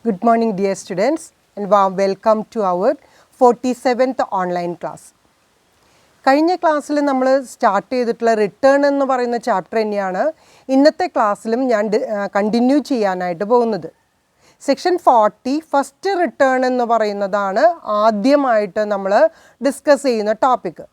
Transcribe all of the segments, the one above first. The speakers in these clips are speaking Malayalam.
Good morning dear students and warm welcome to our 47th online class. കഴിഞ്ഞ ക്ലാസ്സിൽ നമ്മൾ സ്റ്റാർട്ട് ചെയ്തിട്ടുള്ള റിട്ടേൺ എന്ന് പറയുന്ന ചാപ്റ്റർ തന്നെയാണ് ഇന്നത്തെ ക്ലാസ്സിലും ഞാൻ കണ്ടിന്യൂ ചെയ്യാനായിട്ട് പോകുന്നത്. സെക്ഷൻ 40 ഫസ്റ്റ് റിട്ടേൺ എന്ന് പറയുന്നതാണ് ആദ്യമായിട്ട് നമ്മൾ ഡിസ്കസ് ചെയ്യുന്ന ടോപ്പിക്.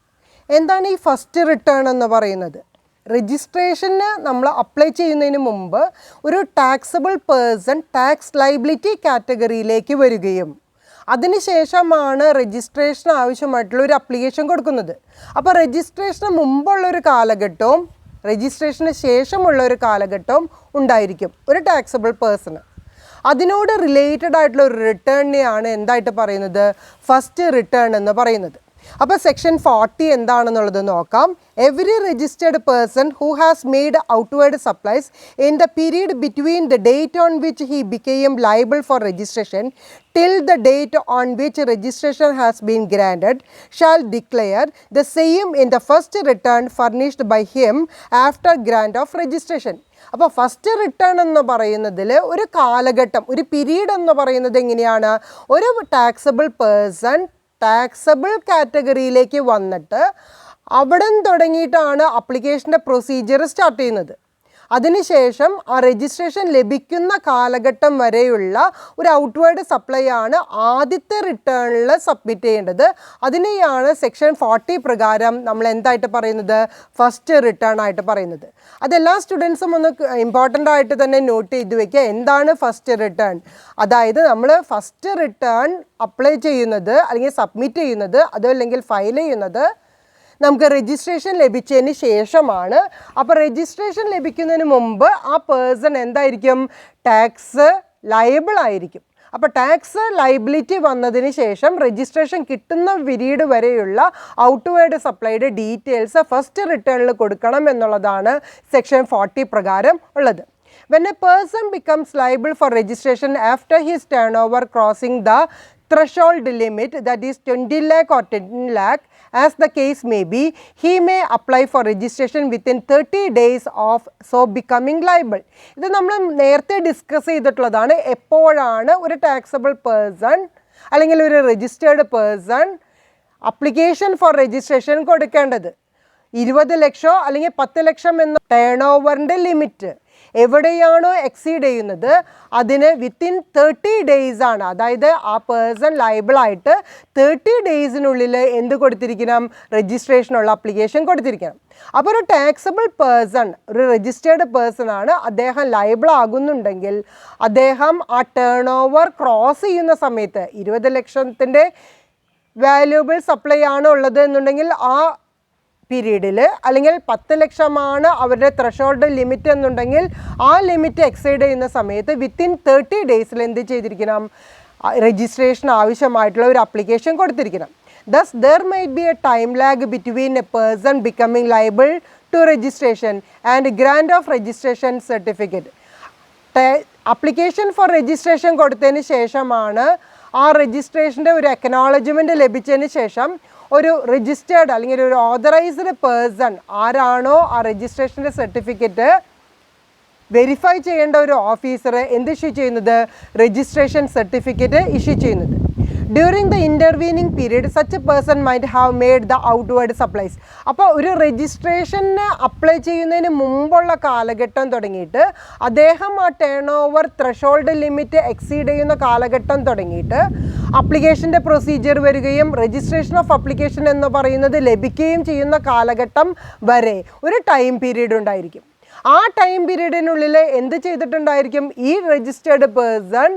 എന്താണ് ഈ ഫസ്റ്റ് റിട്ടേൺ എന്ന് പറയുന്നത്? രജിസ്ട്രേഷന് നമ്മൾ അപ്ലൈ ചെയ്യുന്നതിന് മുമ്പ് ഒരു ടാക്സബിൾ പേഴ്സൺ ടാക്സ് ലയബിലിറ്റി കാറ്റഗറിയിലേക്ക് വരികയും അതിനുശേഷമാണ് രജിസ്ട്രേഷൻ ആവശ്യമായിട്ടുള്ള ഒരു അപ്ലിക്കേഷൻ കൊടുക്കുന്നത്. അപ്പോൾ രജിസ്ട്രേഷന് മുമ്പുള്ളൊരു കാലഘട്ടവും രജിസ്ട്രേഷന് ശേഷമുള്ള ഒരു കാലഘട്ടവും ഉണ്ടായിരിക്കും ഒരു ടാക്സബിൾ പേഴ്സണ്. അതിനോട് റിലേറ്റഡ് ആയിട്ടുള്ള ഒരു റിട്ടേണിനെയാണ് എന്തായിട്ട് പറയുന്നത്? ഫസ്റ്റ് റിട്ടേൺ എന്ന് പറയുന്നത്. അപ്പോൾ സെക്ഷൻ 40 എന്താണെന്നുള്ളത് നോക്കാം. Every registered person who has made outward supplies in the period between the date on which he became liable for registration till the date on which registration has been granted shall declare the same in the first return furnished by him after grant of registration. അപ്പോൾ ഫസ്റ്റ് റിട്ടേൺ എന്ന് പറയുന്നതിൽ ഒരു കാലഘട്ടം, ഒരു പീരീഡ് എന്ന് പറയുന്നത് എങ്ങനെയാണ്? ഒരു ടാക്സബിൾ പേഴ്സൺ ടാക്സബിൾ കാറ്റഗറിയിലേക്ക് വന്നിട്ട് അവിടെ തുടങ്ങിയിട്ടാണ് അപ്ലിക്കേഷൻ്റെ പ്രൊസീജിയർ സ്റ്റാർട്ട് ചെയ്യുന്നത്. അതിനുശേഷം ആ രജിസ്ട്രേഷൻ ലഭിക്കുന്ന കാലഘട്ടം വരെയുള്ള ഒരു ഔട്ട്വേർഡ് സപ്ലൈ ആണ് ആദ്യത്തെ റിട്ടേണിൽ സബ്മിറ്റ് ചെയ്യേണ്ടത്. അതിനെയാണ് സെക്ഷൻ 40 പ്രകാരം നമ്മൾ എന്തായിട്ട് പറയുന്നത്? ഫസ്റ്റ് റിട്ടേൺ ആയിട്ട് പറയുന്നത്. അതെല്ലാ സ്റ്റുഡൻസും ഒന്ന് ഇമ്പോർട്ടൻ്റ് ആയിട്ട് തന്നെ നോട്ട് ചെയ്ത് വയ്ക്കുക. എന്താണ് ഫസ്റ്റ് റിട്ടേൺ? അതായത് നമ്മൾ ഫസ്റ്റ് റിട്ടേൺ അപ്ലൈ ചെയ്യുന്നത് അല്ലെങ്കിൽ സബ്മിറ്റ് ചെയ്യുന്നത് അതല്ലെങ്കിൽ ഫയൽ ചെയ്യുന്നത് നമുക്ക് രജിസ്ട്രേഷൻ ലഭിച്ചതിന് ശേഷമാണ്. അപ്പോൾ രജിസ്ട്രേഷൻ ലഭിക്കുന്നതിന് മുമ്പ് ആ പേഴ്സൺ എന്തായിരിക്കും? ടാക്സ് ലയബിൾ ആയിരിക്കും. അപ്പോൾ ടാക്സ് ലയബിലിറ്റി വന്നതിന് ശേഷം രജിസ്ട്രേഷൻ കിട്ടുന്ന പീരീഡ് വരെയുള്ള ഔട്ട്വേർഡ് സപ്ലൈയുടെ ഡീറ്റെയിൽസ് ഫസ്റ്റ് റിട്ടേണിൽ കൊടുക്കണം എന്നുള്ളതാണ് സെക്ഷൻ 40 പ്രകാരം ഉള്ളത്. When a person becomes liable for registration after his turnover crossing the threshold limit, that is 20 lakh or 10 lakh, as the case may be, he may apply for registration within 30 days of so becoming liable. ഇത് നമ്മൾ നേരത്തെ ഡിസ്കസ് ചെയ്തിട്ടുള്ളതാണ്. എപ്പോഴാണ് ഒരു ടാക്സബിൾ പേഴ്സൺ അല്ലെങ്കിൽ ഒരു registered person application four registration കൊടുക്കേണ്ടത്? 20 ലക്ഷം അല്ലെങ്കിൽ 10 ലക്ഷം എന്ന ടേൺ ഓവറിൻ്റെ ലിമിറ്റ് എവിടെയാണോ എക്സീഡ് ചെയ്യുന്നത് അതിന് വിത്തിൻ 30 ഡേയ്സ് ആണ്. അതായത് ആ പേഴ്സൺ ലയബിളായിട്ട് 30 ഡേയ്സിനുള്ളിൽ എന്ത് കൊടുത്തിരിക്കണം? രജിസ്ട്രേഷനുള്ള അപ്ലിക്കേഷൻ കൊടുത്തിരിക്കണം. അപ്പോൾ ഒരു ടാക്സബിൾ പേഴ്സൺ ഒരു രജിസ്റ്റേർഡ് പേഴ്സൺ ആണ്. അദ്ദേഹം ലയബിൾ ആകുന്നുണ്ടെങ്കിൽ അദ്ദേഹം ആ ടേൺ ഓവർ ക്രോസ് ചെയ്യുന്ന സമയത്ത് 20 ലക്ഷത്തിൻ്റെ വാല്യൂബിൾ സപ്ലൈ ആണ് ഉള്ളത് എന്നുണ്ടെങ്കിൽ ആ പീരീഡിൽ, അല്ലെങ്കിൽ 10 ലക്ഷമാണ് അവരുടെ ത്രഷോൾഡ് ലിമിറ്റ് എന്നുണ്ടെങ്കിൽ ആ ലിമിറ്റ് എക്സൈഡ് ചെയ്യുന്ന സമയത്ത് വിത്തിൻ 30 ഡേയ്സിൽ എന്ത് ചെയ്തിരിക്കണം? രജിസ്ട്രേഷൻ ആവശ്യമായിട്ടുള്ള ഒരു application കൊടുത്തിരിക്കണം. Thus there might be a time lag between a person becoming liable to registration and grant of registration certificate. Application four registration കൊടുത്തതിന് ശേഷമാണ് ആ രജിസ്ട്രേഷൻ്റെ ഒരു അക്നോളജ്മെൻറ്റ് ലഭിച്ചതിന് ശേഷം ഒരു രജിസ്റ്റേർഡ് അല്ലെങ്കിൽ ഒരു ഓതറൈസ്ഡ് പേഴ്സൺ ആരാണോ ആ രജിസ്ട്രേഷൻ്റെ സർട്ടിഫിക്കറ്റ് വെരിഫൈ ചെയ്യേണ്ട ഒരു ഓഫീസർ എന്ത് ഇഷ്യൂ ചെയ്യുന്നത്? രജിസ്ട്രേഷൻ സർട്ടിഫിക്കറ്റ് ഇഷ്യൂ ചെയ്യുന്നത്. During the intervening period such A person might have made the outward supplies. അപ്പോൾ ഒരു രജിസ്ട്രേഷന് അപ്ലൈ ചെയ്യുന്നതിന് മുമ്പുള്ള കാലഘട്ടം തുടങ്ങിയിട്ട് അദ്ദേഹം ആ turn over threshold limit exceed ചെയ്യുന്ന കാലഘട്ടം തുടങ്ങിയിട്ട് അപ്ലിക്കേഷൻ്റെ പ്രൊസീജിയർ വരികയും രജിസ്ട്രേഷൻ ഓഫ് അപ്ലിക്കേഷൻ എന്ന് പറയുന്നത് ലഭിക്കുകയും ചെയ്യുന്ന കാലഘട്ടം വരെ ഒരു ടൈം പീരീഡ് ഉണ്ടായിരിക്കും. ആ ടൈം പീരീഡിനുള്ളിൽ എന്ത് ചെയ്തിട്ടുണ്ടായിരിക്കും? ഈ രജിസ്റ്റേർഡ് പേഴ്സൺ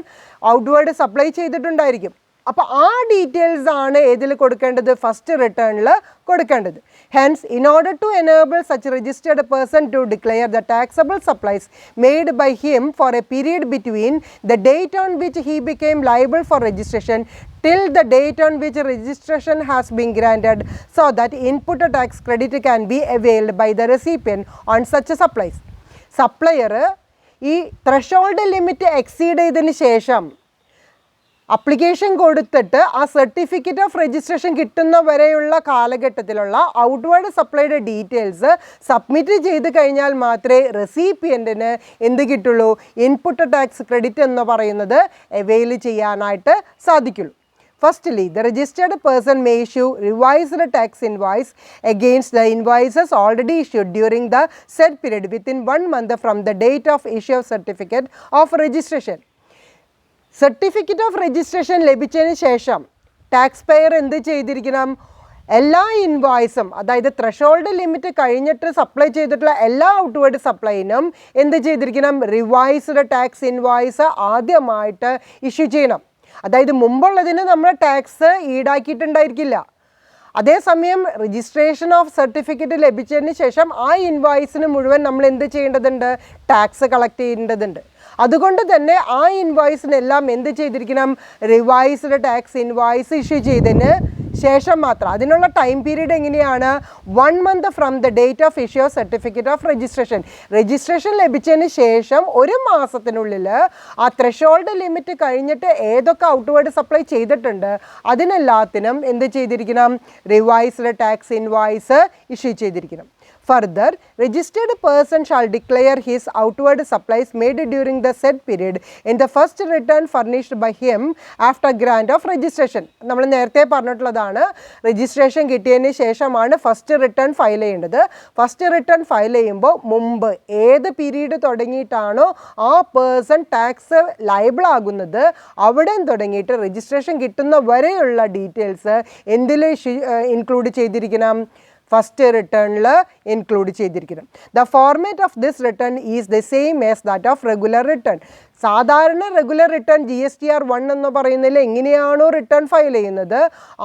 ഔട്ട്വേർഡ് സപ്ലൈ ചെയ്തിട്ടുണ്ടായിരിക്കും. അപ്പോൾ ആ ഡീറ്റെയിൽസ് ആണ് ഏതിൽ കൊടുക്കേണ്ടത്? ഫസ്റ്റ് റിട്ടേണിൽ കൊടുക്കേണ്ടത്. Hence in order to enable such registered person to declare the taxable supplies made by him for a period between the date on which he became liable for registration till the date on which registration has been granted so that input tax credit can be availed by the recipient on such supplies. Supplier ഈ ത്രഷോൾഡ് ലിമിറ്റ് എക്സീഡ് ചെയ്തതിന് ശേഷം അപ്ലിക്കേഷൻ കൊടുത്തിട്ട് ആ സർട്ടിഫിക്കറ്റ് ഓഫ് രജിസ്ട്രേഷൻ കിട്ടുന്ന വരെയുള്ള കാലഘട്ടത്തിലുള്ള ഔട്ട്വേർഡ് സപ്ലൈയുടെ ഡീറ്റെയിൽസ് സബ്മിറ്റ് ചെയ്ത് കഴിഞ്ഞാൽ മാത്രമേ റെസിപ്പിയൻറ്റിന് എന്ത് കിട്ടുള്ളൂ, ഇൻപുട്ട് ടാക്സ് ക്രെഡിറ്റ് എന്ന് പറയുന്നത് അവെയിൽ ചെയ്യാനായിട്ട് സാധിക്കുള്ളൂ. Firstly, the registered person may issue revised tax invoice against the invoices already issued during the said period within 1 month from the date of issue of certificate of registration. Certificate of registration ലഭിച്ചതിന് ശേഷം ടാക്സ് പെയർ എന്ത് ചെയ്തിരിക്കണം, എല്ലാ ഇൻവോയ്സും, അതായത് ത്രഷോൾഡ് ലിമിറ്റ് കഴിഞ്ഞിട്ട് സപ്ലൈ ചെയ്തിട്ടുള്ള എല്ലാ ഔട്ട്വേർഡ് സപ്ലൈനും എന്ത് ചെയ്തിരിക്കണം, റിവൈസ്ഡ് ടാക്സ് ഇൻവോയ്സ് ആദ്യമായിട്ട് ഇഷ്യൂ ചെയ്യണം. അതായത് മുമ്പുള്ളതിന് നമ്മൾ ടാക്സ് ഈടാക്കിയിട്ടുണ്ടായിരിക്കില്ല. അതേസമയം രജിസ്ട്രേഷൻ ഓഫ് സർട്ടിഫിക്കറ്റ് ലഭിച്ചതിന് ശേഷം ആ ഇൻവോയ്സിന് മുഴുവൻ നമ്മൾ എന്ത് ചെയ്യേണ്ടതുണ്ട്, ടാക്സ് കളക്ട് ചെയ്യേണ്ടതുണ്ട്. അതുകൊണ്ട് തന്നെ ആ ഇൻവോയ്സിനെല്ലാം എന്ത് ചെയ്തിരിക്കണം, റിവൈസ്ഡ് ടാക്സ് ഇൻവോയ്സ് ഇഷ്യൂ ചെയ്തതിന് ശേഷം മാത്രം. അതിനുള്ള ടൈം പീരീഡ് എങ്ങനെയാണ്, 1 month from the date of issue of certificate of registration. Registration ലഭിച്ചതിന് ശേഷം 1 മാസത്തിനുള്ളിൽ ആ ത്രഷോൾഡ് ലിമിറ്റ് കഴിഞ്ഞിട്ട് ഏതൊക്കെ ഔട്ട്വേർഡ് സപ്ലൈ ചെയ്തിട്ടുണ്ട് അതിനെല്ലാത്തിനും എന്ത് ചെയ്തിരിക്കണം, റിവൈസ്ഡ് ടാക്സ് ഇൻവോയ്സ് ഇഷ്യൂ ചെയ്തിരിക്കണം. Further, registered person shall declare his outward supplies made during the said period in the first return furnished by him after grant of registration. നമ്മൾ നേരത്തെ പറഞ്ഞിട്ടുള്ളതാണ്, രജിസ്ട്രേഷൻ കിട്ടിയതിന് ശേഷമാണ് ഫസ്റ്റ് റിട്ടേൺ ഫയൽ ചെയ്യേണ്ടത്. ഫസ്റ്റ് റിട്ടേൺ ഫയൽ ചെയ്യുമ്പോൾ മുമ്പ് ഏത് പീരീഡ് തുടങ്ങിയിട്ടാണോ ആ പേഴ്സൺ ടാക്സ് ലയബിൾ ആകുന്നത് അവിടെ തുടങ്ങിയിട്ട് രജിസ്ട്രേഷൻ കിട്ടുന്ന വരെയുള്ള ഡീറ്റെയിൽസ് എന്തിൽ ഇൻക്ലൂഡ് ചെയ്തിരിക്കണം, ഫസ്റ്റ് റിട്ടേണിൽ ഇൻക്ലൂഡ് ചെയ്തിരിക്കണം. The format of this return is the same as that of regular return. സാധാരണ റെഗുലർ റിട്ടേൺ GSTR1 എന്ന് പറയുന്നതിൽ എങ്ങനെയാണോ റിട്ടേൺ ഫയൽ ചെയ്യുന്നത്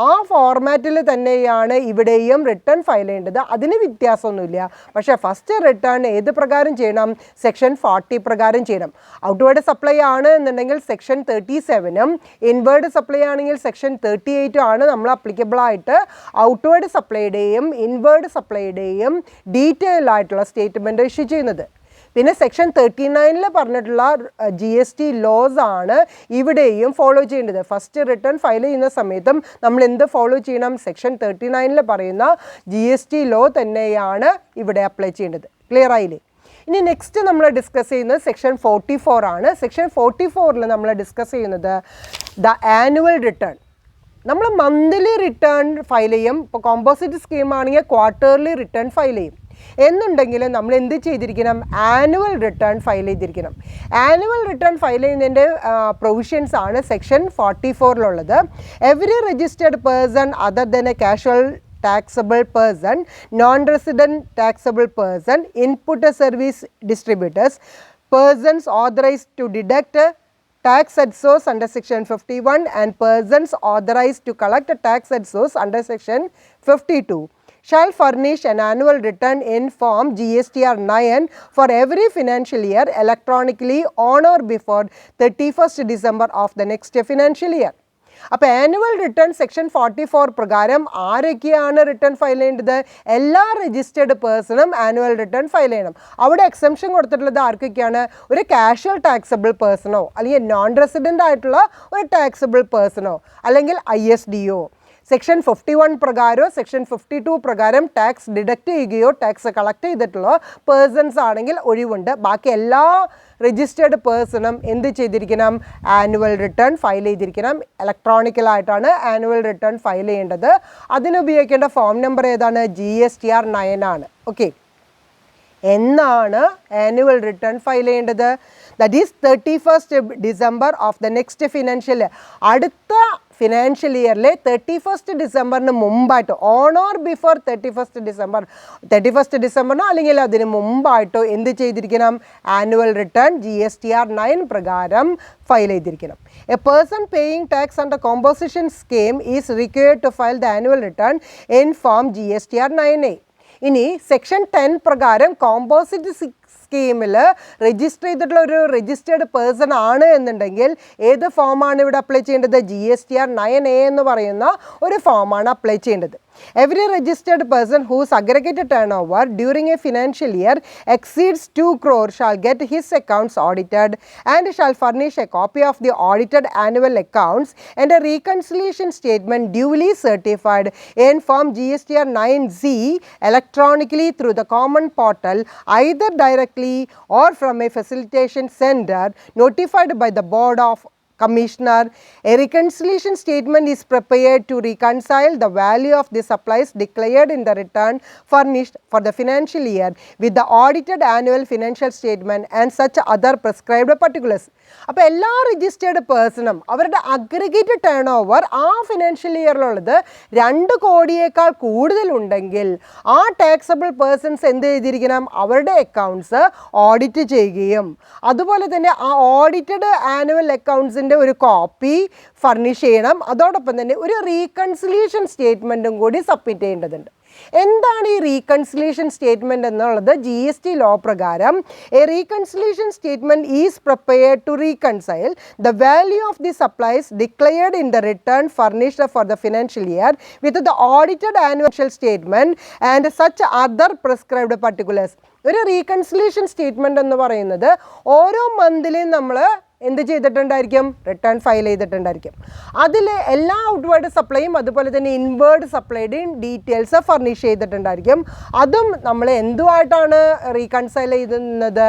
ആ ഫോർമാറ്റിൽ തന്നെയാണ് ഇവിടെയും റിട്ടേൺ ഫയൽ ചെയ്യേണ്ടത്. അതിന് വ്യത്യാസമൊന്നുമില്ല. പക്ഷേ ഫസ്റ്റ് റിട്ടേൺ ഏത് പ്രകാരം ചെയ്യണം, സെക്ഷൻ 40 പ്രകാരം ചെയ്യണം. ഔട്ട്വേർഡ് സപ്ലൈ ആണ് എന്നുണ്ടെങ്കിൽ സെക്ഷൻ 37ഉം ഇൻവേർഡ് സപ്ലൈ ആണെങ്കിൽ സെക്ഷൻ 38ഉം ആണ് നമ്മൾ അപ്ലിക്കബിൾ ആയിട്ട് ഔട്ട്വേർഡ് സപ്ലൈയുടെയും ഇൻവേർഡ് സപ്ലൈയുടെയും ഡീറ്റെയിൽ ആയിട്ടുള്ള സ്റ്റേറ്റ്മെൻറ്റ് ഇഷ്യൂ ചെയ്യുന്നത്. പിന്നെ സെക്ഷൻ 39 പറഞ്ഞിട്ടുള്ള GST ലോസ് ആണ് ഇവിടെയും ഫോളോ ചെയ്യേണ്ടത്. ഫസ്റ്റ് റിട്ടേൺ ഫയൽ ചെയ്യുന്ന സമയത്തും നമ്മൾ എന്ത് ഫോളോ ചെയ്യണം, സെക്ഷൻ 39 പറയുന്ന GST ലോ തന്നെയാണ് ഇവിടെ അപ്ലൈ ചെയ്യേണ്ടത്. ക്ലിയർ ആയില്ലേ? ഇനി നെക്സ്റ്റ് നമ്മൾ ഡിസ്കസ് ചെയ്യുന്നത് സെക്ഷൻ 44 ആണ്. സെക്ഷൻ 44 നമ്മൾ ഡിസ്കസ് ചെയ്യുന്നത് ദ ആനുവൽ റിട്ടേൺ. നമ്മൾ മന്ത്ലി റിട്ടേൺ ഫയൽ ചെയ്യും. ഇപ്പോൾ കോമ്പോസിറ്റ് സ്കീം ആണെങ്കിൽ ക്വാർട്ടർലി റിട്ടേൺ ഫയൽ ചെയ്യും. എന്നുണ്ടെങ്കിൽ നമ്മൾ എന്ത് ചെയ്തിരിക്കണം, ആനുവൽ റിട്ടേൺ ഫയൽ ചെയ്തിരിക്കണം. ആനുവൽ റിട്ടേൺ ഫയൽ ചെയ്യുന്നതിൻ്റെ പ്രൊവിഷൻസ് ആണ് section 44 every registered person other than A casual taxable person, non-resident taxable person, input service distributors, persons authorized to deduct tax at source under section 51 and persons authorized to collect tax at source under section 52 shall furnish an annual return in form GSTR 9 for every financial year electronically on or before 31st December of the next financial year. അപ്പോൾ ആനുവൽ റിട്ടേൺ സെക്ഷൻ 44 പ്രകാരം ആരൊക്കെയാണ് റിട്ടേൺ ഫയൽ ചെയ്യേണ്ടത്, എല്ലാ രജിസ്റ്റേർഡ് പേഴ്സണും ആനുവൽ റിട്ടേൺ ഫയൽ ചെയ്യണം. അവിടെ എക്സംഷൻ കൊടുത്തിട്ടുള്ളത് ആർക്കൊക്കെയാണ്, ഒരു കാഷ്വൽ ടാക്സബിൾ പേഴ്സണോ അല്ലെങ്കിൽ നോൺ റെസിഡൻ്റ് ആയിട്ടുള്ള ഒരു ടാക്സബിൾ പേഴ്സണോ അല്ലെങ്കിൽ ISDO. സെക്ഷൻ 51 പ്രകാരമോ സെക്ഷൻ 52 പ്രകാരം ടാക്സ് ഡിഡക്റ്റ് ചെയ്യുകയോ ടാക്സ് കളക്ട് ചെയ്തിട്ടുള്ള പേഴ്സൺസ് ആണെങ്കിൽ ഒഴിവുണ്ട്. ബാക്കി എല്ലാ രജിസ്റ്റേർഡ് പേഴ്സണും എന്ത് ചെയ്തിരിക്കണം, ആനുവൽ റിട്ടേൺ ഫയൽ ചെയ്തിരിക്കണം. ഇലക്ട്രോണിക്കലായിട്ടാണ് ആനുവൽ റിട്ടേൺ ഫയൽ ചെയ്യേണ്ടത്. അതിനുപയോഗിക്കേണ്ട ഫോം നമ്പർ ഏതാണ്, GSTR 9 ആണ്. ഓക്കെ, എന്നാണ് ആനുവൽ റിട്ടേൺ ഫയൽ ചെയ്യേണ്ടത്, that is 31st December of the next financial year. അടുത്ത ഫിനാൻഷ്യൽ ഇയറിലെ 31st ഡിസംബറിന് മുമ്പായിട്ടോ ഓൺ ഓർ ബിഫോർ 31st ഡിസംബറിനോ അല്ലെങ്കിൽ അതിന് മുമ്പായിട്ടോ എന്ത് ചെയ്തിരിക്കണം, ആനുവൽ റിട്ടേൺ GSTR 9 പ്രകാരം ഫയൽ ചെയ്തിരിക്കണം. A person paying tax under composition scheme is required to file the annual return in form GSTR 9A. ഇനി സെക്ഷൻ 10 പ്രകാരം കോമ്പോസിറ്റ് സ്കീമിൽ രജിസ്റ്റർ ചെയ്തിട്ടുള്ള ഒരു രജിസ്റ്റേർഡ് പേഴ്സൺ ആണ് എന്നുണ്ടെങ്കിൽ ഏത് ഫോമാണ് ഇവിടെ അപ്ലൈ ചെയ്യേണ്ടത്? GSTR 9A എന്ന് പറയുന്ന ഒരു ഫോമാണ് അപ്ലൈ ചെയ്യേണ്ടത്. Every registered person whose aggregated turnover during a financial year exceeds 2 crore shall get his accounts audited and shall furnish a copy of the audited annual accounts and a reconciliation statement duly certified in Form GSTR 9Z electronically through the common portal, either directly or from a facilitation center notified by the Board of Commissioner. A reconciliation statement is prepared to reconcile the value of the supplies declared in the return furnished for the financial year with the audited annual financial statement and such other prescribed particulars. അപ്പോൾ എല്ലാ രജിസ്റ്റേർഡ് പേഴ്സണും അവരുടെ അഗ്രിഗേറ്റ് ടേൺ ഓവർ ആ ഫിനാൻഷ്യൽ ഇയറിലുള്ളത് 2 കോടിയേക്കാൾ കൂടുതലുണ്ടെങ്കിൽ ആ ടാക്സബിൾ പേഴ്സൺസ് എന്ത് ചെയ്തിരിക്കണം? അവരുടെ അക്കൗണ്ട്സ് ഓഡിറ്റ് ചെയ്യുകയും അതുപോലെ തന്നെ ആ ഓഡിറ്റഡ് ആനുവൽ അക്കൗണ്ട്സിൻ്റെ ഒരു കോപ്പി ഫർണിഷ് ചെയ്യണം. അതോടൊപ്പം തന്നെ ഒരു റീകൺസിലിയേഷൻ സ്റ്റേറ്റ്മെൻറ്റും കൂടി സബ്മിറ്റ് ചെയ്യേണ്ടതുണ്ട്. എന്താണ് ഈ റീകൺസിലിയേഷൻ സ്റ്റേറ്റ്മെൻറ്റ് എന്നുള്ളത്? GST ലോ പ്രകാരം a reconciliation statement is prepared to reconcile the value of the supplies declared in the return furnished for the financial year with the audited annual statement and such other prescribed particulars. ഒരു റീകൺസിലിയേഷൻ സ്റ്റേറ്റ്മെൻറ്റ് എന്ന് പറയുന്നത് ഓരോ മന്തിലും നമ്മൾ എന്ത് ചെയ്തിട്ടുണ്ടായിരിക്കും? Return file ചെയ്തിട്ടുണ്ടായിരിക്കും. അതിൽ എല്ലാ ഔട്ട്വേർഡ് സപ്ലൈയും അതുപോലെ തന്നെ ഇൻവേർഡ് സപ്ലൈയുടെയും ഡീറ്റെയിൽസ് ഫർണിഷ് ചെയ്തിട്ടുണ്ടായിരിക്കും. അതും നമ്മൾ എന്തുമായിട്ടാണ് റീകൺസൈൽ ചെയ്യുന്നത്?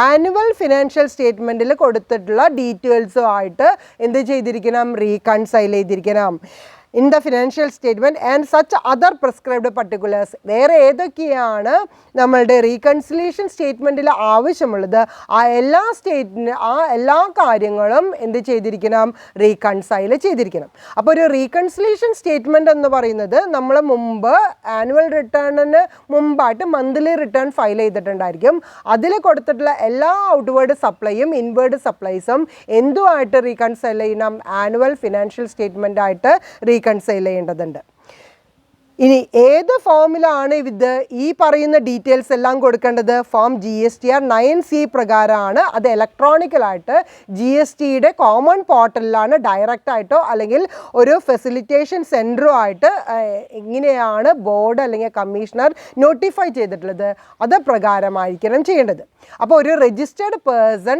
ആനുവൽ ഫിനാൻഷ്യൽ സ്റ്റേറ്റ്മെൻറ്റിൽ കൊടുത്തിട്ടുള്ള ഡീറ്റെയിൽസുമായിട്ട് എന്ത് ചെയ്തിരിക്കണം? റീകൺസൈൽ ചെയ്തിരിക്കണം. In the financial statement and such other prescribed particulars. വേറെ ഏതൊക്കെയാണ് നമ്മളുടെ റീകൺസിലിയേഷൻ സ്റ്റേറ്റ്മെൻറ്റിൽ ആവശ്യമുള്ളത്? ആ എല്ലാ കാര്യങ്ങളും എന്ത് ചെയ്തിരിക്കണം? റീകൺസൈൽ ചെയ്തിരിക്കണം. അപ്പോൾ ഒരു റീകൺസിലിയേഷൻ സ്റ്റേറ്റ്മെൻറ്റ് എന്ന് പറയുന്നത് നമ്മൾ മുമ്പ് ആനുവൽ റിട്ടേണിന് മുമ്പായിട്ട് മന്ത്ലി റിട്ടേൺ ഫയൽ ചെയ്തിട്ടുണ്ടായിരിക്കും. അതിൽ കൊടുത്തിട്ടുള്ള എല്ലാ ഔട്ട്വേർഡ് സപ്ലൈയും ഇൻവേർഡ് സപ്ലൈസും എന്തുമായിട്ട് റീകൺസൈൽ ചെയ്യണം? ആനുവൽ ഫിനാൻഷ്യൽ സ്റ്റേറ്റ്മെൻറ്റായിട്ട് റീകൺസൈൽ ചെയ്യേണ്ടതുണ്ട്. ഇനി ഏത് ഫോമിലാണ് ഇത് ഈ പറയുന്ന ഡീറ്റെയിൽസ് എല്ലാം കൊടുക്കേണ്ടത്? ഫോം GSTR 9C പ്രകാരമാണ്. അത് ഇലക്ട്രോണിക്കലായിട്ട് GSTയുടെ കോമൺ പോർട്ടലിലാണ് ഡയറക്റ്റായിട്ടോ അല്ലെങ്കിൽ ഒരു ഫെസിലിറ്റേഷൻ സെൻറ്ററോ ആയിട്ട് എങ്ങനെയാണ് ബോർഡ് അല്ലെങ്കിൽ കമ്മീഷണർ നോട്ടിഫൈ ചെയ്തിട്ടുള്ളത് അത് പ്രകാരമായിരിക്കണം ചെയ്യേണ്ടത്. അപ്പോൾ ഒരു registered person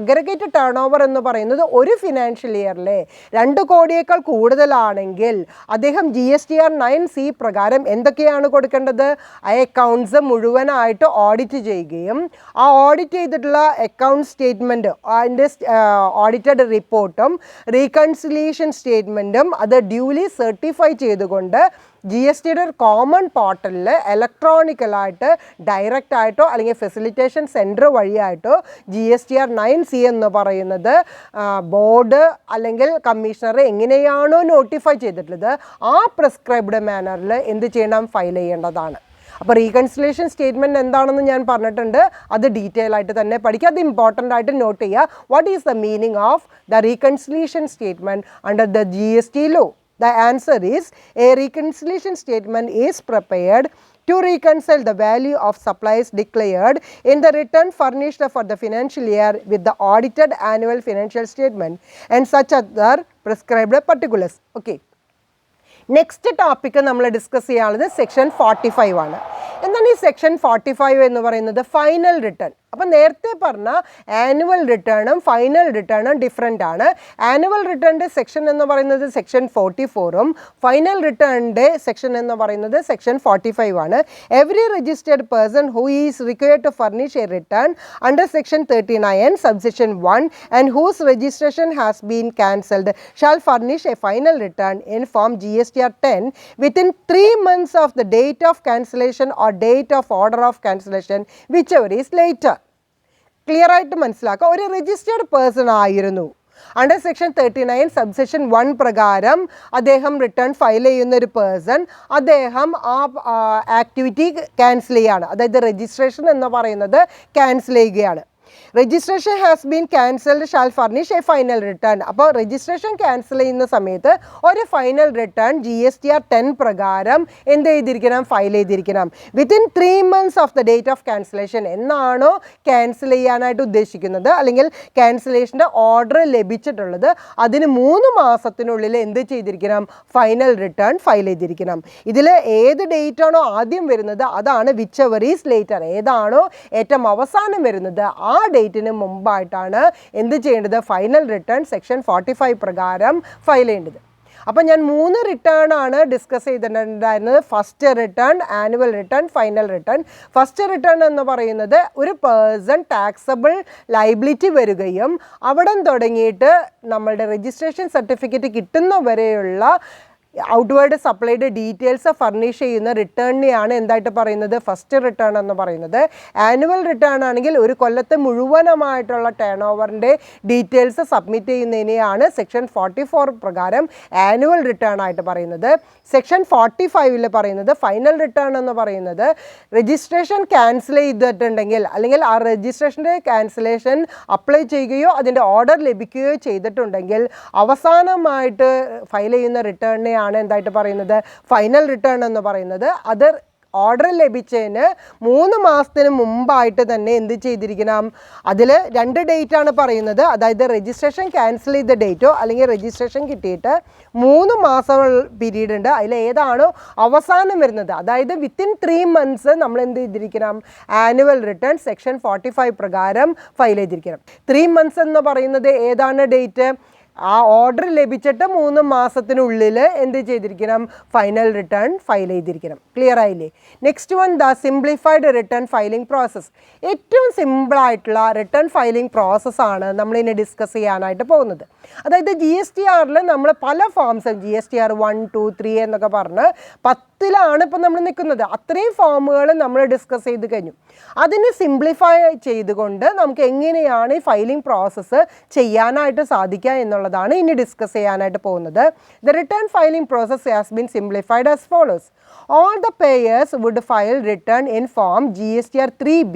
aggregated turn over എന്ന് പറയുന്നത് ഒരു ഫിനാൻഷ്യൽ ഇയറിലെ 2 കോടിയേക്കാൾ കൂടുതലാണെങ്കിൽ അദ്ദേഹം GSTR 9C പ്രകാരം എന്തൊക്കെയാണ് കൊടുക്കേണ്ടത്? ആ അക്കൗണ്ട്സ് മുഴുവനായിട്ട് ഓഡിറ്റ് ചെയ്യുകയും ആ ഓഡിറ്റ് ചെയ്തിട്ടുള്ള അക്കൗണ്ട് സ്റ്റേറ്റ്മെൻറ്റ് അതിൻ്റെ ഓഡിറ്റഡ് റിപ്പോർട്ടും റീകൺസിലിയേഷൻ സ്റ്റേറ്റ്മെൻറ്റും അത് ഡ്യൂലി സർട്ടിഫൈ ചെയ്തുകൊണ്ട് GSTയുടെ ഒരു കോമൺ പോർട്ടലിൽ ഇലക്ട്രോണിക്കലായിട്ട് ഡയറക്റ്റായിട്ടോ അല്ലെങ്കിൽ ഫെസിലിറ്റേഷൻ സെൻറ്റർ വഴിയായിട്ടോ GSTR 9C എന്ന് പറയുന്നത് ബോർഡ് അല്ലെങ്കിൽ കമ്മീഷണർ എങ്ങനെയാണോ നോട്ടിഫൈ ചെയ്തിട്ടുള്ളത് ആ പ്രിസ്ക്രൈബ്ഡ് മാനറിൽ എന്ത് ചെയ്യണം? ഫയൽ ചെയ്യേണ്ടതാണ്. അപ്പോൾ റീകൺസിലിയേഷൻ സ്റ്റേറ്റ്മെൻറ്റ് എന്താണെന്ന് ഞാൻ പറഞ്ഞിട്ടുണ്ട്. അത് ഡീറ്റെയിൽ ആയിട്ട് തന്നെ പഠിക്കുക. അത് ഇമ്പോർട്ടൻ്റ് ആയിട്ട് നോട്ട് ചെയ്യുക. What is the meaning of the reconciliation statement under the GST law? The answer is a reconciliation statement is prepared to reconcile the value of supplies declared in the return furnished for the financial year with the audited annual financial statement and such other prescribed particulars. Okay. Next topic നമ്മൾ ഡിസ്കസ് ചെയ്യാനുള്ളത് സെക്ഷൻ 45 ആണ്. എന്താണ് ഈ സെക്ഷൻ 45 എന്ന് പറയുന്നത്? Final return. അപ്പം നേരത്തെ പറഞ്ഞ ആനുവൽ റിട്ടേണും ഫൈനൽ റിട്ടേണും ഡിഫറെൻ്റ് ആണ്. ആനുവൽ റിട്ടേണിൻ്റെ സെക്ഷൻ എന്ന് പറയുന്നത് സെക്ഷൻ 44ഉം ഫൈനൽ റിട്ടേണിൻ്റെ സെക്ഷൻ എന്ന് പറയുന്നത് സെക്ഷൻ 45 ആണ്. Every registered person who is required to furnish a return under section 39 subsection 1 and whose registration has been cancelled shall furnish a final return in form GSTR 10 within 3 months of the date of cancellation or date of order of cancellation whichever is later. Clear ആയിട്ട് മനസ്സിലാക്കുക. ഒരു രജിസ്റ്റേർഡ് പേഴ്സൺ ആയിരുന്നു. അണ്ടർ സെക്ഷൻ 39 സബ്സെക്ഷൻ 1 പ്രകാരം അദ്ദേഹം റിട്ടേൺ ഫയൽ ചെയ്യുന്ന ഒരു പേഴ്സൺ, അദ്ദേഹം ആ ആക്ടിവിറ്റി ക്യാൻസൽ ചെയ്യുകയാണ്. അതായത് രജിസ്ട്രേഷൻ എന്ന് പറയുന്നത് ക്യാൻസൽ ചെയ്യുകയാണ്. Registration has been cancelled shall furnish a final return. അപ്പോൾ രജിസ്ട്രേഷൻ ക്യാൻസൽ ചെയ്യുന്ന സമയത്ത് ഒരു ഫൈനൽ റിട്ടേൺ GSTR 10 പ്രകാരം എന്ത് ചെയ്തിരിക്കണം, ഫയൽ ചെയ്തിരിക്കണം. Within 3 months of the date of cancellation. എന്നാണോ ക്യാൻസൽ ചെയ്യാനായിട്ട് ഉദ്ദേശിക്കുന്നത് അല്ലെങ്കിൽ ക്യാൻസലേഷൻ്റെ ഓർഡർ ലഭിച്ചിട്ടുള്ളത് അതിന് 3 മാസത്തിനുള്ളിൽ എന്ത് ചെയ്തിരിക്കണം, ഫൈനൽ റിട്ടേൺ ഫയൽ ചെയ്തിരിക്കണം. ഇതിൽ ഏത് ഡേറ്റ് ആണോ ആദ്യം വരുന്നത് അതാണ് വിച്ച് എവർ ഈസ് ലേറ്റർ. ഏതാണോ ഏറ്റവും അവസാനം വരുന്നത് ആ ഡേറ്റിന് മുമ്പായിട്ടാണ് എന്ത് ചെയ്യേണ്ടത്, ഫൈനൽ റിട്ടേൺ സെക്ഷൻ 45 പ്രകാരം ഫയൽ ചെയ്യേണ്ടത്. അപ്പം ഞാൻ 3 റിട്ടേൺ ആണ് ഡിസ്കസ് ചെയ്തിട്ടുണ്ടായിരുന്നത്. First return, annual return, final return. First return എന്ന് പറയുന്നത് ഒരു പേഴ്സൺ ടാക്സബിൾ ലൈബിലിറ്റി വരികയും അവിടെ തുടങ്ങിയിട്ട് നമ്മളുടെ രജിസ്ട്രേഷൻ സർട്ടിഫിക്കറ്റ് കിട്ടുന്നവരെയുള്ള ഔട്ട്വേർഡ് സപ്ലൈഡ് ഡീറ്റെയിൽസ് ഫർണിഷ് ചെയ്യുന്ന റിട്ടേണിനെയാണ് എന്തായിട്ട് പറയുന്നത്, ഫസ്റ്റ് റിട്ടേൺ എന്ന് പറയുന്നത്. ആനുവൽ റിട്ടേൺ ആണെങ്കിൽ ഒരു കൊല്ലത്തെ മുഴുവനുമായിട്ടുള്ള ടേൺ ഓവറിൻ്റെ ഡീറ്റെയിൽസ് സബ്മിറ്റ് ചെയ്യുന്നതിനെയാണ് സെക്ഷൻ 44 പ്രകാരം ആനുവൽ റിട്ടേൺ ആയിട്ട് പറയുന്നത്. സെക്ഷൻ 45 പറയുന്നത് ഫൈനൽ റിട്ടേൺ എന്ന് പറയുന്നത് രജിസ്ട്രേഷൻ ക്യാൻസൽ ചെയ്തിട്ടുണ്ടെങ്കിൽ അല്ലെങ്കിൽ ആ രജിസ്ട്രേഷൻ്റെ ക്യാൻസലേഷൻ അപ്ലൈ ചെയ്യുകയോ അതിൻ്റെ ഓർഡർ ലഭിക്കുകയോ ചെയ്തിട്ടുണ്ടെങ്കിൽ അവസാനമായിട്ട് ഫയൽ ചെയ്യുന്ന റിട്ടേണിനെയാണ് എന്തായിട്ട് പറയുന്നത്, ഫൈനൽ റിട്ടേൺ എന്ന് പറയുന്നത്. അത് ഓർഡർ ലഭിച്ചതിന് 3 മാസത്തിന് മുമ്പായിട്ട് തന്നെ എന്ത് ചെയ്തിരിക്കണം, അതിൽ 2 ഡേറ്റ് ആണ് പറയുന്നത്. അതായത് രജിസ്ട്രേഷൻ ക്യാൻസൽ ചെയ്ത ഡേറ്റോ അല്ലെങ്കിൽ രജിസ്ട്രേഷൻ കിട്ടിയിട്ട് 3 മാസം പീരീഡ് ഉണ്ട്. അതിൽ ഏതാണോ അവസാനം വരുന്നത്, അതായത് വിത്തിൻ 3 months നമ്മൾ എന്ത് ചെയ്തിരിക്കണം, ആനുവൽ റിട്ടേൺ സെക്ഷൻ 45 പ്രകാരം ഫയൽ ചെയ്തിരിക്കണം. 3 months എന്ന് പറയുന്നത് ഏതാണ് ഡേറ്റ്, ആ ഓർഡർ ലഭിച്ചിട്ട് 3 മാസത്തിനുള്ളിൽ എന്ത് ചെയ്തിരിക്കണം, ഫൈനൽ റിട്ടേൺ ഫയൽ ചെയ്തിരിക്കണം. ക്ലിയർ ആയില്ലേ? Next one the simplified return filing process. ഏറ്റവും സിമ്പിളായിട്ടുള്ള റിട്ടേൺ ഫയലിംഗ് പ്രോസസ്സാണ് നമ്മളിനി ഡിസ്കസ് ചെയ്യാനായിട്ട് പോകുന്നത്. അതായത് GSTRൽ നമ്മൾ പല ഫോംസ്, GSTR 1, 2, 3 എന്നൊക്കെ പറഞ്ഞ് 10ലാണ് ഇപ്പം നമ്മൾ നിൽക്കുന്നത്. അത്രയും ഫോമുകൾ നമ്മൾ ഡിസ്കസ് ചെയ്ത് കഴിഞ്ഞു. അതിനെ സിംപ്ലിഫൈ ചെയ്തുകൊണ്ട് നമുക്ക് എങ്ങനെയാണ് ഈ ഫയലിംഗ് പ്രോസസ്സ് ചെയ്യാനായിട്ട് സാധിക്കുക എന്നുള്ളതാണ് ഇനി ഡിസ്കസ് ചെയ്യാനായിട്ട് പോകുന്നത്. The return filing process has been simplified as follows. All the payers would file return in form GSTR 3B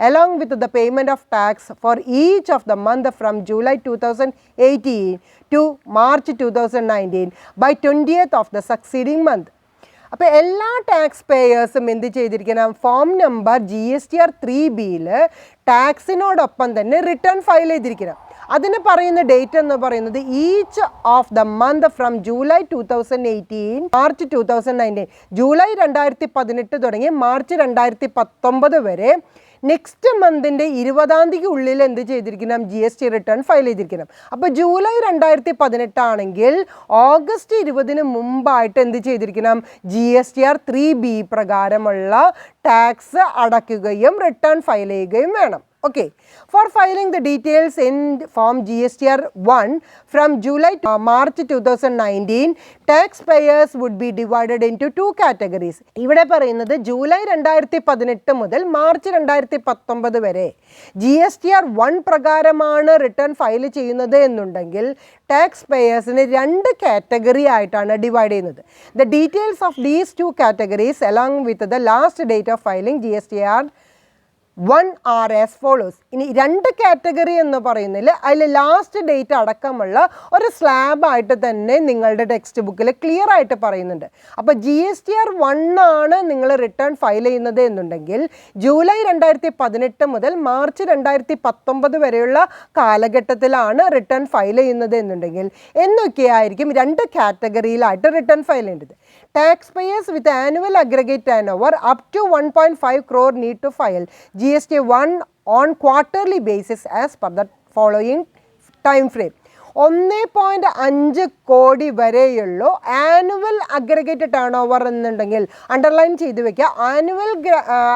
along with the payment of tax for each of the month from July 2018 to March 2019 by 20th of the succeeding month. അപ്പോൾ എല്ലാ ടാക്സ് പേയേഴ്സും എന്ത് ചെയ്തിരിക്കണം, ഫോം നമ്പർ GSTR 3Bയിൽ ടാക്സിനോടൊപ്പം തന്നെ റിട്ടേൺ ഫയൽ ചെയ്തിരിക്കണം. അതിന് പറയുന്ന ഡേറ്റ് എന്ന് പറയുന്നത് each of the month from July 2018 March 2019. July 2018 തുടങ്ങി മാർച്ച് 2019 വരെ നെക്സ്റ്റ് മന്തിൻ്റെ 20ാം തീയതിക്കുള്ളിൽ എന്ത് ചെയ്തിരിക്കണം, GST റിട്ടേൺ ഫയൽ ചെയ്തിരിക്കണം. അപ്പോൾ ജൂലൈ 2018 ആണെങ്കിൽ ഓഗസ്റ്റ് 20 മുമ്പായിട്ട് എന്ത് ചെയ്തിരിക്കണം, GSTR 3B പ്രകാരമുള്ള ടാക്സ് അടയ്ക്കുകയും റിട്ടേൺ ഫയൽ ചെയ്യുകയും വേണം. Okay, for filing the details in form GSTR 1 from July to March 2019, taxpayers would be divided into 2 categories. ഇവിടെ പറയുന്നത് ജൂലൈ 2018 മുതൽ മാർച്ച് 2019 വരെ GSTR 1 പ്രകാരമാണ് റിട്ടേൺ ഫയൽ ചെയ്യുന്നത് എന്നുണ്ടെങ്കിൽ ടാക്സ് പേയേഴ്സിന് 2 കാറ്റഗറി ആയിട്ടാണ് ഡിവൈഡ് ചെയ്യുന്നത്. The details of these 2 categories along with the last date of filing GSTR 1 are as follows. ഇനി 2 കാറ്റഗറി എന്ന് പറയുന്നതിൽ അതിൽ ലാസ്റ്റ് ഡേറ്റ് അടക്കമുള്ള ഒരു സ്ലാബായിട്ട് തന്നെ നിങ്ങളുടെ ടെക്സ്റ്റ് ബുക്കിൽ ക്ലിയർ ആയിട്ട് പറയുന്നുണ്ട്. അപ്പോൾ GSTR 1 ആണ് നിങ്ങൾ റിട്ടേൺ ഫയൽ ചെയ്യുന്നത് എന്നുണ്ടെങ്കിൽ ജൂലൈ 2018 മുതൽ മാർച്ച് 2019 വരെയുള്ള കാലഘട്ടത്തിലാണ് റിട്ടേൺ ഫയൽ ചെയ്യുന്നത് എന്നുണ്ടെങ്കിൽ എന്നൊക്കെയായിരിക്കും 2 കാറ്റഗറിയിലായിട്ട് റിട്ടേൺ ഫയൽ ചെയ്യേണ്ടത്. Tax payers with annual aggregate turnover up to 1.5 crore need to file GST 1 on quarterly basis as per the following time frame. 1.5 കോടി വരെയുള്ളൂ ആനുവൽ അഗ്രഗേറ്റ് ടേൺ ഓവർ എന്നുണ്ടെങ്കിൽ അണ്ടർലൈൻ ചെയ്ത് വെക്കുക. ആനുവൽ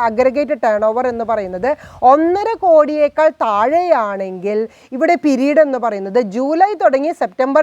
അഗ്രഗേറ്റ് ടേൺ ഓവർ എന്ന് പറയുന്നത് 1.5 കോടിയേക്കാൾ താഴെയാണെങ്കിൽ ഇവിടെ പീരീഡ് എന്ന് പറയുന്നത് ജൂലൈ തുടങ്ങി സെപ്റ്റംബർ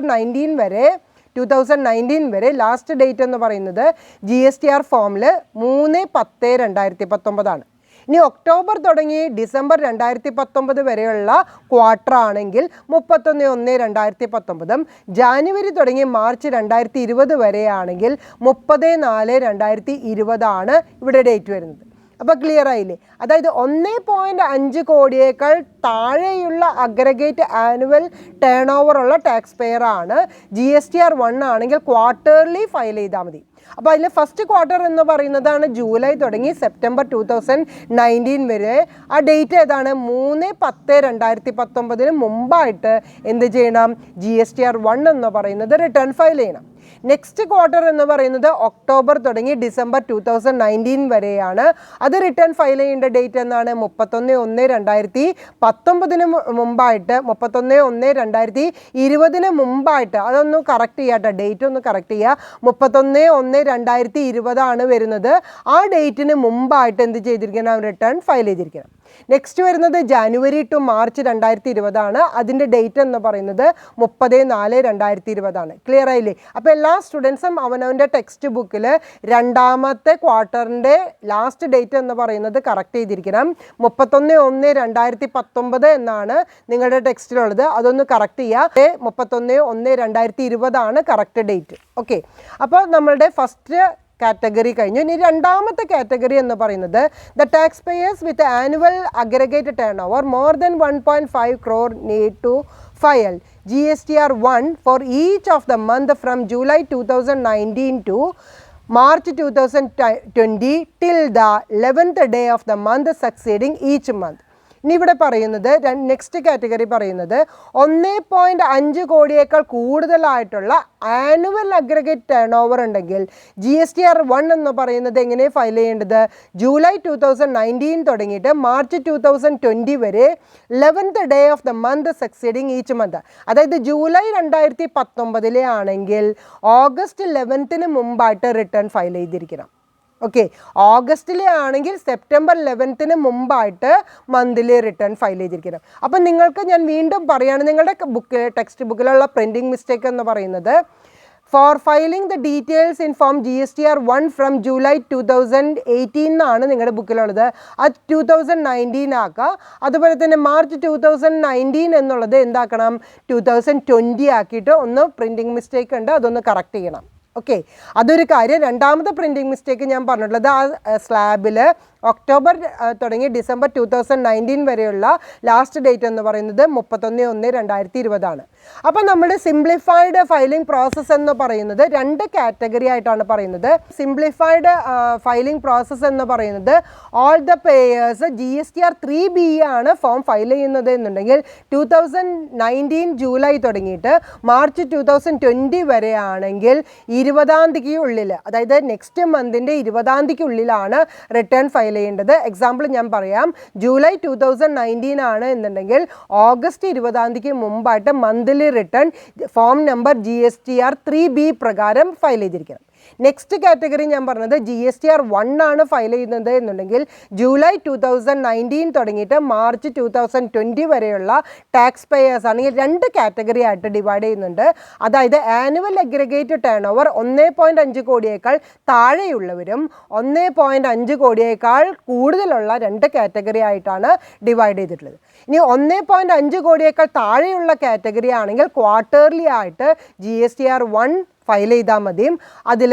2019 വരെ ലാസ്റ്റ് ഡേറ്റ് എന്ന് പറയുന്നത് GSTR ഫോമിൽ 3/10/2019 ആണ്. ഇനി ഒക്ടോബർ തുടങ്ങി ഡിസംബർ 2019 വരെയുള്ള ക്വാർട്ടർ ആണെങ്കിൽ 31/1/2019, ജാനുവരി തുടങ്ങി മാർച്ച് 2020 വരെയാണെങ്കിൽ 30/4/2020 ആണ് ഇവിടെ ഡേറ്റ് വരുന്നത്. അപ്പോൾ ക്ലിയർ ആയില്ലേ? അതായത് 1.5 കോടിയേക്കാൾ താഴെയുള്ള അഗ്രഗേറ്റ് ആനുവൽ ടേൺ ഓവർ ഉള്ള ടാക്സ് പെയർ ആണ് GSTR 1 ആണെങ്കിൽ ക്വാർട്ടർലി ഫയൽ ചെയ്താൽ മതി. അപ്പോൾ അതിൽ ഫസ്റ്റ് ക്വാർട്ടർ എന്ന് പറയുന്നതാണ് ജൂലൈ തുടങ്ങി സെപ്റ്റംബർ 2019 വരെ. ആ ഡേറ്റ് ഏതാണ്? 3/10/2019 മുമ്പായിട്ട് എന്ത് ചെയ്യണം? GSTR 1 എന്ന് പറയുന്നത് റിട്ടേൺ ഫയൽ ചെയ്യണം. നെക്സ്റ്റ് ക്വാർട്ടർ എന്ന് പറയുന്നത് ഒക്ടോബർ തുടങ്ങി ഡിസംബർ 2019 വരെയാണ്. അത് റിട്ടേൺ ഫയൽ ചെയ്യേണ്ട ഡേറ്റ് എന്നാണ്? 31/1/2019 മുമ്പായിട്ട്, 31/1/2020 മുമ്പായിട്ട്. അതൊന്ന് കറക്റ്റ് ചെയ്യാട്ടോ, ഡേറ്റ് ഒന്ന് കറക്റ്റ് ചെയ്യുക. 31/1/2020 വരുന്നത്. ആ ഡേറ്റിന് മുമ്പായിട്ട് എന്ത് ചെയ്തിരിക്കണം? റിട്ടേൺ ഫയൽ ചെയ്തിരിക്കണം. നെക്സ്റ്റ് വരുന്നത് ജനുവരി ടു മാർച്ച് 2020 അതിൻ്റെ ഡേറ്റ് എന്ന് പറയുന്നത് 30/4/2020. ക്ലിയർ ആയില്ലേ? അപ്പോൾ എല്ലാ സ്റ്റുഡൻസും അവനവൻ്റെ ടെക്സ്റ്റ് ബുക്കിൽ രണ്ടാമത്തെ ക്വാർട്ടറിൻ്റെ ലാസ്റ്റ് ഡേറ്റ് എന്ന് പറയുന്നത് കറക്റ്റ് ചെയ്തിരിക്കണം. 31/1/2019 എന്നാണ് നിങ്ങളുടെ ടെക്സ്റ്റിലുള്ളത്. അതൊന്ന് കറക്റ്റ് ചെയ്യുക. 31/1/2020 കറക്റ്റ് ഡേറ്റ്. ഓക്കെ, അപ്പോൾ നമ്മളുടെ ഫസ്റ്റ് കാറ്റഗറി കഴിഞ്ഞു. ഇനി രണ്ടാമത്തെ കാറ്റഗറി എന്ന് പറയുന്നത് the tax payers with annual aggregate turnover more than 1.5 crore need to file GSTR 1 for each of the month from July 2019 to March 2020 till the 11th day of the month succeeding each month. ഇനി ഇവിടെ പറയുന്നത് നെക്സ്റ്റ് കാറ്റഗറി പറയുന്നത് 1.5 കോടിയേക്കാൾ കൂടുതലായിട്ടുള്ള ആനുവൽ അഗ്രഗേറ്റ് ടേൺ ഓവർ ഉണ്ടെങ്കിൽ GSTR 1 എന്ന് പറയുന്നത് എങ്ങനെ ഫയൽ ചെയ്യേണ്ടത്? ജൂലൈ 2019 തുടങ്ങിയിട്ട് മാർച്ച് 2020 വരെ 11th day of the month succeeding each month. അതായത് ജൂലൈ 2019 ആണെങ്കിൽ ഓഗസ്റ്റ് 11th മുമ്പായിട്ട് റിട്ടേൺ ഫയൽ ചെയ്തിരിക്കണം. ഓക്കെ, ഓഗസ്റ്റിലെ ആണെങ്കിൽ സെപ്റ്റംബർ 11th മുമ്പായിട്ട് മന്ത്ലി റിട്ടേൺ ഫയൽ ചെയ്തിരിക്കണം. അപ്പം നിങ്ങൾക്ക് ഞാൻ വീണ്ടും പറയുകയാണ്, നിങ്ങളുടെ ടെക്സ്റ്റ് ബുക്കിലുള്ള പ്രിൻറ്റിംഗ് മിസ്റ്റേക്ക് എന്ന് പറയുന്നത് four filing the details in form GSTR 1 from July 2018 എന്നാണ് നിങ്ങളുടെ ബുക്കിലുള്ളത്. അത് 2019 ആക്കുക. അതുപോലെ തന്നെ മാർച്ച് 2019 എന്നുള്ളത് എന്താക്കണം? 2020 ആക്കിയിട്ട് ഒന്ന് പ്രിൻറ്റിംഗ് മിസ്റ്റേക്ക് ഉണ്ട്, അതൊന്ന് കറക്റ്റ് ചെയ്യണം. ഓക്കെ, അതൊരു കാര്യം. രണ്ടാമത്തെ പ്രിൻറ്റിംഗ് മിസ്റ്റേക്ക് ഞാൻ പറഞ്ഞിട്ടുള്ളത് ആ സ്ലാബിൽ ഒക്ടോബർ തുടങ്ങി ഡിസംബർ 2019 വരെയുള്ള ലാസ്റ്റ് ഡേറ്റ് എന്ന് പറയുന്നത് 31/1/2020. അപ്പോൾ നമ്മുടെ സിംപ്ലിഫൈഡ് ഫയലിംഗ് പ്രോസസ്സ് എന്ന് പറയുന്നത് രണ്ട് കാറ്റഗറി ആയിട്ടാണ് പറയുന്നത്. സിംപ്ലിഫൈഡ് ഫയലിംഗ് പ്രോസസ്സ് എന്ന് പറയുന്നത് all the payers GSTR 3B ആണ് ഫോം ഫയൽ ചെയ്യുന്നത് എന്നുണ്ടെങ്കിൽ 2019 ജൂലൈ തുടങ്ങിയിട്ട് മാർച്ച് 2020 വരെയാണെങ്കിൽ 20-ാം തീയതിക്കുള്ളിൽ, അതായത് നെക്സ്റ്റ് മന്തിൻ്റെ 20-ാം തീയതിക്കുള്ളിലാണ് റിട്ടേൺ ഫയൽ ചെയ്യേണ്ടത്. എക്സാമ്പിൾ ഞാൻ പറയാം, ജൂലൈ 2019 ആണ് എന്നുണ്ടെങ്കിൽ ഓഗസ്റ്റ് 20-ാം തീയതിക്ക് മുമ്പായിട്ട് monthly return form number GSTR 3B പ്രകാരം ഫയൽ ചെയ്തിരിക്കണം. നെക്സ്റ്റ് കാറ്റഗറി ഞാൻ പറഞ്ഞത് GSTR 1 ആണ് ഫയൽ ചെയ്യുന്നത് എന്നുണ്ടെങ്കിൽ ജൂലൈ 2019 തുടങ്ങിയിട്ട് മാർച്ച് 2020 വരെയുള്ള ടാക്സ് പേയേഴ്സ് ആണെങ്കിൽ രണ്ട് കാറ്റഗറി ആയിട്ട് ഡിവൈഡ് ചെയ്യുന്നുണ്ട്. അതായത് ആനുവൽ അഗ്രഗേറ്റ് ടേൺ ഓവർ 1.5 കോടിയേക്കാൾ താഴെയുള്ളവരും 1.5 കോടിയേക്കാൾ കൂടുതലുള്ള രണ്ട് കാറ്റഗറി ആയിട്ടാണ് ഡിവൈഡ് ചെയ്തിട്ടുള്ളത്. ഇനി 1.5 കോടിയേക്കാൾ താഴെയുള്ള കാറ്റഗറി ആണെങ്കിൽ ക്വാർട്ടർലി ആയിട്ട് GSTR 1 ഫയൽ ചെയ്താൽ മതി. അതിൽ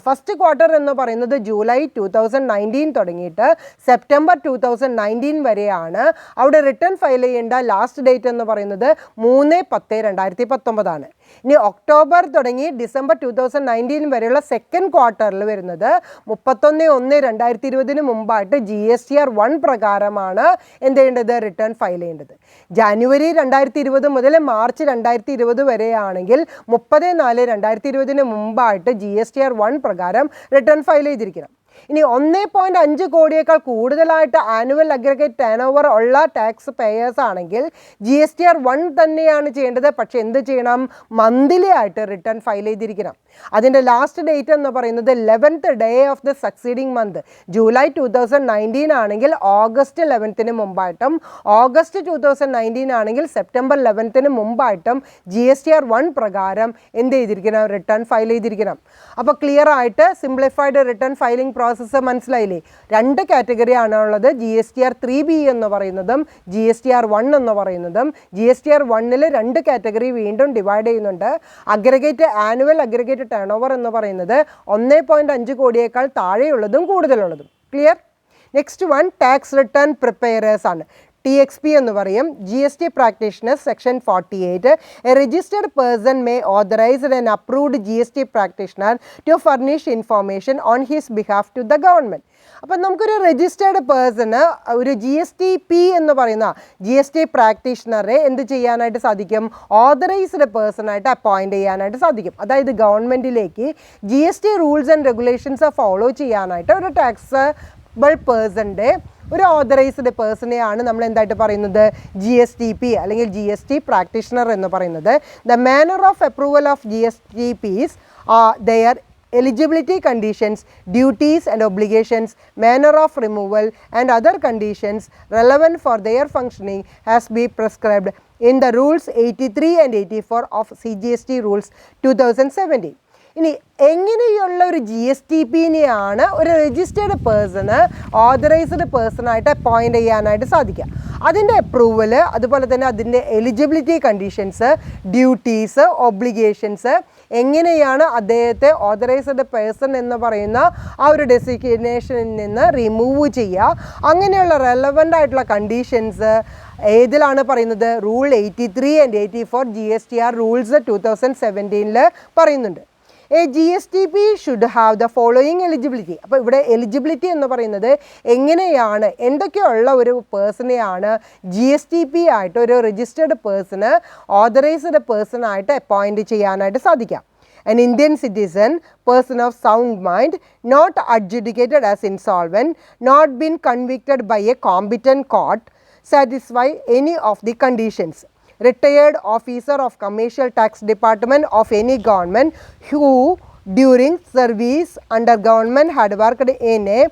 ഫസ്റ്റ് ക്വാർട്ടർ എന്ന് പറയുന്നത് ജൂലൈ 2019 തുടങ്ങിയിട്ട് സെപ്റ്റംബർ 2019 വരെയാണ്. അവിടെ റിട്ടേൺ ഫയൽ ചെയ്യേണ്ട ലാസ്റ്റ് ഡേറ്റ് എന്ന് പറയുന്നത് 3/10/2019 ആണ്. ഇനി ഒക്ടോബർ തുടങ്ങി ഡിസംബർ 2019 വരെയുള്ള സെക്കൻഡ് ക്വാർട്ടറിൽ വരുന്നത് 31/1/2020 മുമ്പായിട്ട് GSTR 1 പ്രകാരമാണ് എന്ത് ചെയ്യേണ്ടത്? റിട്ടേൺ ഫയൽ ചെയ്യേണ്ടത്. ജനുവരി 2020 മുതൽ മാർച്ച് 2020 വരെയാണെങ്കിൽ 30/4/2020 മുമ്പായിട്ട് GSTR 1 പ്രകാരം റിട്ടേൺ ഫയൽ ചെയ്തിരിക്കണം. ഇനി 1.5 കോടിയേക്കാൾ കൂടുതലായിട്ട് ആനുവൽ അഗ്രഗേറ്റ് ടേൺ ഓവർ ഉള്ള ടാക്സ് പേയേഴ്സ് ആണെങ്കിൽ GSTR 1 തന്നെയാണ് ചെയ്യേണ്ടത്. പക്ഷേ എന്ത് ചെയ്യണം? മന്ത്ലി ആയിട്ട് റിട്ടേൺ ഫയൽ ചെയ്തിരിക്കണം. അതിൻ്റെ ലാസ്റ്റ് ഡേറ്റ് എന്ന് പറയുന്നത് 11th day of the succeeding month. July 2019 ആണെങ്കിൽ ഓഗസ്റ്റ് 11th മുമ്പായിട്ടും, ഓഗസ്റ്റ് 2019 ആണെങ്കിൽ സെപ്റ്റംബർ 11th മുമ്പായിട്ടും GSTR 1 പ്രകാരം എന്ത് ചെയ്തിരിക്കണം? റിട്ടേൺ ഫയൽ ചെയ്തിരിക്കണം. അപ്പോൾ ക്ലിയർ ആയിട്ട് സിംപ്ലിഫൈഡ് റിട്ടേൺ ഫയലിംഗ് പ്രോസസ്സ് മനസ്സിലായില്ലേ? രണ്ട് കാറ്റഗറി ആണുള്ളത്. GSTR 3B എന്ന് പറയുന്നതും GSTR 1 എന്ന് പറയുന്നതും. GSTR 1-ൽ രണ്ട് കാറ്റഗറി വീണ്ടും ഡിവൈഡ് ചെയ്യുന്നുണ്ട്. Aggregate annual aggregate turnover എന്ന് പറയുന്നത് 1.5 കോടിയേക്കാൾ താഴെയുള്ളതും കൂടുതലുള്ളതും. Clear? Next one tax return preparers ആണ്. TXP എന്ന് പറയും. GST practitioners section 48. A registered person may authorize an approved GST practitioner to furnish information on his behalf to the government. അപ്പം നമുക്കൊരു രജിസ്റ്റേർഡ് പേഴ്സണ് ഒരു GSTP എന്ന് പറയുന്ന GST പ്രാക്ടീഷണറെ എന്ത് ചെയ്യാനായിട്ട് സാധിക്കും? ഓതറൈസ്ഡ് പേഴ്സണായിട്ട് അപ്പോയിൻറ്റ് ചെയ്യാനായിട്ട് സാധിക്കും. അതായത് ഗവൺമെൻറ്റിലേക്ക് GST rules and regulations follow ചെയ്യാനായിട്ട് ഒരു ടാക്സബിൾ പേഴ്സൻ്റെ ഒരു ഓതറൈസ്ഡ് പേഴ്സണെയാണ് നമ്മൾ എന്തായിട്ട് പറയുന്നത്? GSTP അല്ലെങ്കിൽ GST പ്രാക്ടീഷണർ എന്ന് പറയുന്നത്. The manner of approval of GSTPs their eligibility conditions, duties and obligations, manner of removal and other conditions relevant for their functioning has been prescribed in the rules 83 and 84 of CGST rules 2017. ഇനി എങ്ങനെയുള്ള ഒരു GSTPനെയാണ് ഒരു രജിസ്റ്റേർഡ് പേഴ്സണ് ഓതറൈസ്ഡ് പേഴ്സണായിട്ട് അപ്പോയിൻറ്റ് ചെയ്യാനായിട്ട് സാധിക്കുക? അതിൻ്റെ അപ്രൂവൽ, അതുപോലെ തന്നെ അതിൻ്റെ എലിജിബിലിറ്റി കണ്ടീഷൻസ്, ഡ്യൂട്ടീസ്, ഒബ്ലിഗേഷൻസ്, എങ്ങനെയാണ് അദ്ദേഹത്തെ ഓതറൈസ്ഡ് പേഴ്സൺ എന്ന് പറയുന്ന ആ ഒരു ഡെസിഗ്നേഷനിൽ നിന്ന് റിമൂവ് ചെയ്യുക, അങ്ങനെയുള്ള റെലവൻ്റ് ആയിട്ടുള്ള കണ്ടീഷൻസ് ഏതിലാണ് പറയുന്നത്? റൂൾ 83 and 84 GSTR റൂൾസ് 2017 പറയുന്നുണ്ട്. A GSTP should have the following eligibility. അപ്പോൾ ഇവിടെ എലിജിബിലിറ്റി എന്ന് പറയുന്നത് എങ്ങനെയാണ്, എന്തൊക്കെയുള്ള ഒരു പേഴ്സണെയാണ് GSTP ആയിട്ട് ഒരു രജിസ്റ്റേർഡ് പേഴ്സണ് ഓതറൈസ്ഡ് പേഴ്സണായിട്ട് അപ്പോയിൻറ്റ് ചെയ്യാനായിട്ട് സാധിക്കാം. An Indian citizen, person of sound mind, not adjudicated as insolvent, not been convicted by a competent court, satisfy any of the conditions. Retired officer of commercial tax department of any government who during service under government had worked in a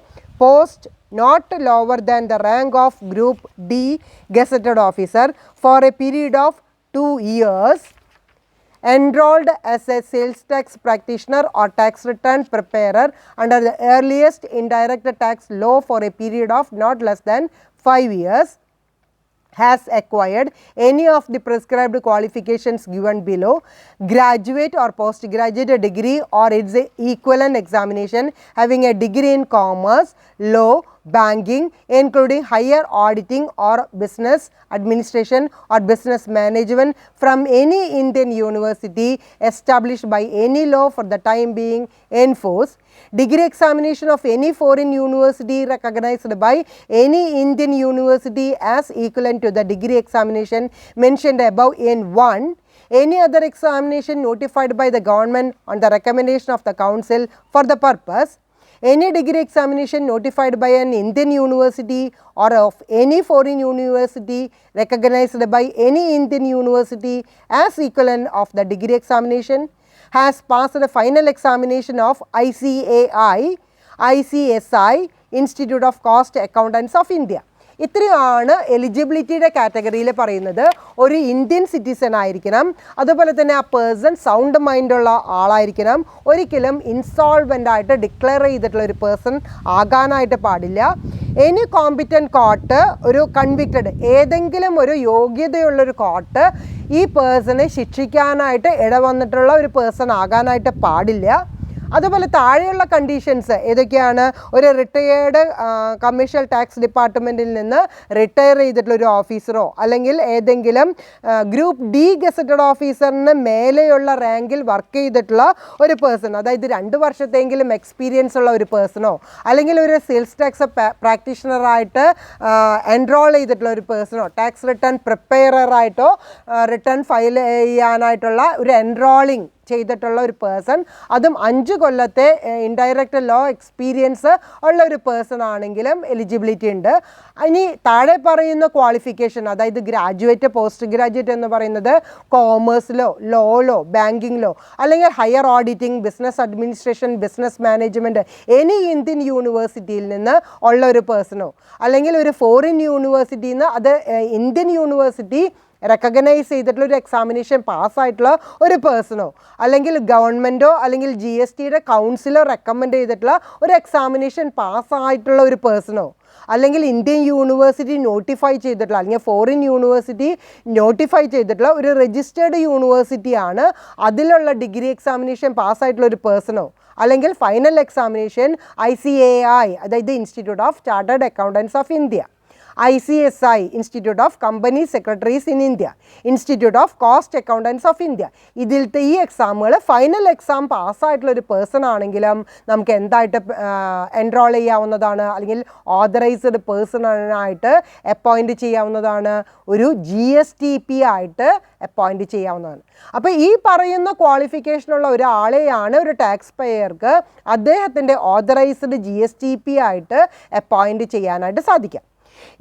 post not lower than the rank of group D gazetted officer for a period of 2 years, enrolled as a sales tax practitioner or tax return preparer under the earliest indirect tax law for a period of not less than 5 years, has acquired any of the prescribed qualifications given below, graduate or postgraduate degree or its equivalent examination, having a degree in commerce, law, banking, including higher auditing or business administration or business management from any Indian university established by any law for the time being in force, degree examination of any foreign university recognized by any Indian university as equivalent to the degree examination mentioned above in 1, any other examination notified by the government on the recommendation of the council for the purpose, any degree examination notified by an Indian university or of any foreign university recognized by any Indian university as equivalent of the degree examination, has passed the final examination of ICAI, ICSI, Institute of Cost Accountants of India. ഇത്രയാണ് എലിജിബിലിറ്റിയുടെ കാറ്റഗറിയിൽ പറയുന്നത്. ഒരു ഇന്ത്യൻ സിറ്റിസൺ ആയിരിക്കണം, അതുപോലെ തന്നെ ആ പേഴ്സൺ സൗണ്ട് മൈൻഡുള്ള ആളായിരിക്കണം, ഒരിക്കലും ഇൻസോൾവൻ്റ് ആയിട്ട് ഡിക്ലെയർ ചെയ്തിട്ടുള്ള ഒരു പേഴ്സൺ ആകാനായിട്ട് പാടില്ല. എനി കോമ്പിറ്റൻറ്റ് കോർട്ട്, ഒരു കൺവിക്റ്റഡ് ഏതെങ്കിലും ഒരു യോഗ്യതയുള്ളൊരു കോർട്ട് ഈ പേഴ്സണെ ശിക്ഷിക്കാനായിട്ട് ഇടവന്നിട്ടുള്ള ഒരു പേഴ്സൺ ആകാനായിട്ട് പാടില്ല. അതുപോലെ താഴെയുള്ള കണ്ടീഷൻസ് ഏതൊക്കെയാണ്? ഒരു റിട്ടയേർഡ് കമേഴ്ഷ്യൽ ടാക്സ് ഡിപ്പാർട്ട്മെൻറ്റിൽ നിന്ന് റിട്ടയർ ചെയ്തിട്ടുള്ള ഒരു ഓഫീസറോ അല്ലെങ്കിൽ ഏതെങ്കിലും ഗ്രൂപ്പ് D ഗസറ്റഡ് ഓഫീസറിന് മേലെയുള്ള റാങ്കിൽ വർക്ക് ചെയ്തിട്ടുള്ള ഒരു പേഴ്സൺ, അതായത് 2 വർഷത്തെങ്കിലും എക്സ്പീരിയൻസ് ഉള്ള ഒരു പേഴ്സണോ അല്ലെങ്കിൽ ഒരു സെയിൽസ് ടാക്സ് പ്രാക്ടീഷണറായിട്ട് എൻറോൾ ചെയ്തിട്ടുള്ള ഒരു പേഴ്സണോ, ടാക്സ് റിട്ടേൺ പ്രിപ്പയറായിട്ടോ റിട്ടേൺ ഫയൽ ചെയ്യാനായിട്ടുള്ള ഒരു എൻറോളിങ് ചെയ്തിട്ടുള്ള ഒരു പേഴ്സൺ, അതും 5 കൊല്ലത്തെ ഇൻഡയറക്റ്റ് ലോ എക്സ്പീരിയൻസ് ഉള്ള ഒരു പേഴ്സൺ ആണെങ്കിലും എലിജിബിലിറ്റി ഉണ്ട്. ഇനി താഴെ പറയുന്ന ക്വാളിഫിക്കേഷൻ, അതായത് ഗ്രാജുവേറ്റ്, പോസ്റ്റ് ഗ്രാജുവേറ്റ് എന്ന് പറയുന്നത് കോമേഴ്സിലോ ലോയിലോ ബാങ്കിങ്ങിലോ അല്ലെങ്കിൽ higher auditing, business administration, business management any Indian യൂണിവേഴ്സിറ്റിയിൽ നിന്ന് ഉള്ള ഒരു പേഴ്സണോ അല്ലെങ്കിൽ ഒരു ഫോറിൻ യൂണിവേഴ്സിറ്റിയിൽ നിന്ന് അത് ഇന്ത്യൻ യൂണിവേഴ്സിറ്റി റെക്കഗ്നൈസ് ചെയ്തിട്ടുള്ള ഒരു എക്സാമിനേഷൻ പാസ്സായിട്ടുള്ള ഒരു പേഴ്സണോ അല്ലെങ്കിൽ ഗവൺമെൻറ്റോ അല്ലെങ്കിൽ GSTയുടെ കൗൺസിലോ റെക്കമെൻഡ് ചെയ്തിട്ടുള്ള ഒരു എക്സാമിനേഷൻ പാസ്സായിട്ടുള്ള ഒരു പേഴ്സണോ അല്ലെങ്കിൽ ഇന്ത്യൻ യൂണിവേഴ്സിറ്റി നോട്ടിഫൈ ചെയ്തിട്ടുള്ള അല്ലെങ്കിൽ ഫോറിൻ യൂണിവേഴ്സിറ്റി നോട്ടിഫൈ ചെയ്തിട്ടുള്ള ഒരു രജിസ്റ്റേർഡ് യൂണിവേഴ്സിറ്റിയാണ് അതിലുള്ള ഡിഗ്രി എക്സാമിനേഷൻ പാസ്സായിട്ടുള്ള ഒരു പേഴ്സണോ അല്ലെങ്കിൽ ഫൈനൽ എക്സാമിനേഷൻ ICAI, അതായത് institute of chartered accountants of India, ICSI, Institute of Company Secretaries in India, Institute of Cost Accountants of India. ഇതിലത്തെ ഈ എക്സാമുകൾ ഫൈനൽ എക്സാം പാസ്സായിട്ടുള്ളൊരു പേഴ്സൺ ആണെങ്കിലും നമുക്ക് എന്തായിട്ട് എൻറോൾ ചെയ്യാവുന്നതാണ്, അല്ലെങ്കിൽ ഓതറൈസ്ഡ് പേഴ്സണായിട്ട് അപ്പോയിൻറ്റ് ചെയ്യാവുന്നതാണ്, ഒരു GSTP ആയിട്ട് അപ്പോയിൻറ്റ് ചെയ്യാവുന്നതാണ്. അപ്പോൾ ഈ പറയുന്ന ക്വാളിഫിക്കേഷനുള്ള ഒരാളെയാണ് ഒരു ടാക്സ് പേയർക്ക് അദ്ദേഹത്തിൻ്റെ ഓതറൈസ്ഡ് GSTP ആയിട്ട് അപ്പോയിൻറ്റ് ചെയ്യാനായിട്ട് സാധിക്കാം.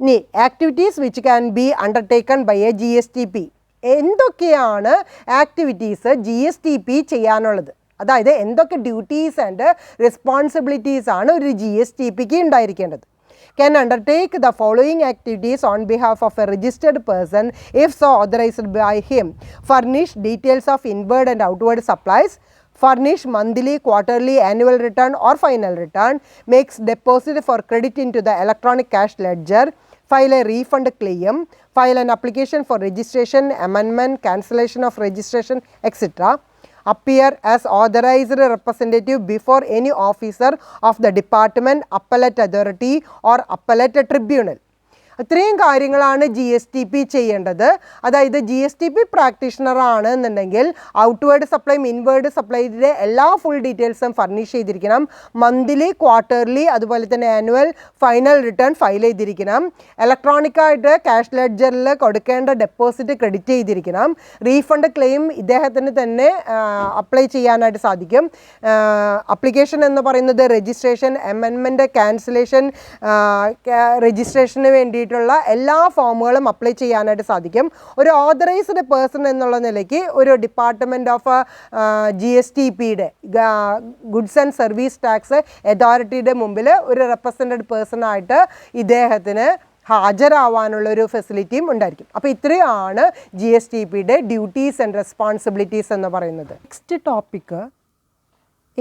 ഇനി activities which can be undertaken by a GSTP. എന്തൊക്കെയാണ് ആക്ടിവിറ്റീസ് GSTP ചെയ്യാനുള്ളത്, അതായത് എന്തൊക്കെ ഡ്യൂട്ടീസ് ആൻഡ് റെസ്പോൺസിബിലിറ്റീസ് ആണ് ഒരു GSTPക്ക് ഉണ്ടായിരിക്കേണ്ടത്. Can undertake the following activities on behalf of a registered person if so authorized by him. Furnish details of inward and outward supplies, furnish monthly, quarterly, annual return or final return, makes deposit for credit into the electronic cash ledger, file a refund claim, file an application for registration, amendment, cancellation of registration, etc. Appear as authorized representative before any officer of the department, appellate authority or appellate tribunal. ഇത്രയും കാര്യങ്ങളാണ് GSTP ചെയ്യേണ്ടത്. അതായത് GSTP പ്രാക്ടീഷണർ ആണ് എന്നുണ്ടെങ്കിൽ ഔട്ട്വേർഡ് സപ്ലൈ, ഇൻവേർഡ് സപ്ലൈയുടെ എല്ലാ ഫുൾ ഡീറ്റെയിൽസും ഫർണിഷ് ചെയ്തിരിക്കണം. മന്ത്ലി, ക്വാർട്ടർലി, അതുപോലെ തന്നെ ആനുവൽ, ഫൈനൽ റിട്ടേൺ ഫയൽ ചെയ്തിരിക്കണം. ഇലക്ട്രോണിക്കായിട്ട് ക്യാഷ് ലെഡ്ജറിൽ കൊടുക്കേണ്ട ഡെപ്പോസിറ്റ് ക്രെഡിറ്റ് ചെയ്തിരിക്കണം. റീഫണ്ട് ക്ലെയിം ഇദ്ദേഹത്തിന് തന്നെ അപ്ലൈ ചെയ്യാനായിട്ട് സാധിക്കും. അപ്ലിക്കേഷൻ എന്ന് പറയുന്നത് രജിസ്ട്രേഷൻ, അമെൻമെൻറ്റ്, ക്യാൻസലേഷൻ, രജിസ്ട്രേഷന് വേണ്ടി എല്ലാ ഫോമുകളും അപ്ലൈ ചെയ്യാനായിട്ട് സാധിക്കും. ഒരു ഓതറൈസ്ഡ് പേഴ്സൺ എന്നുള്ള നിലയ്ക്ക് ഒരു ഡിപ്പാർട്ട്മെൻറ്റ് ഓഫ് GSTPയുടെ ഗുഡ്സ് ആൻഡ് സർവീസ് ടാക്സ് അതോറിറ്റിയുടെ മുമ്പിൽ ഒരു റെപ്രസെൻറ്റഡ് പേഴ്സണായിട്ട് ഇദ്ദേഹത്തിന് ഹാജരാവാനുള്ളൊരു ഫെസിലിറ്റിയും ഉണ്ടായിരിക്കും. അപ്പോൾ ഇത്രയാണ് GSTPയുടെ ഡ്യൂട്ടീസ് ആൻഡ് റെസ്പോൺസിബിലിറ്റീസ് എന്ന് പറയുന്നത്. നെക്സ്റ്റ് ടോപ്പിക്ക്,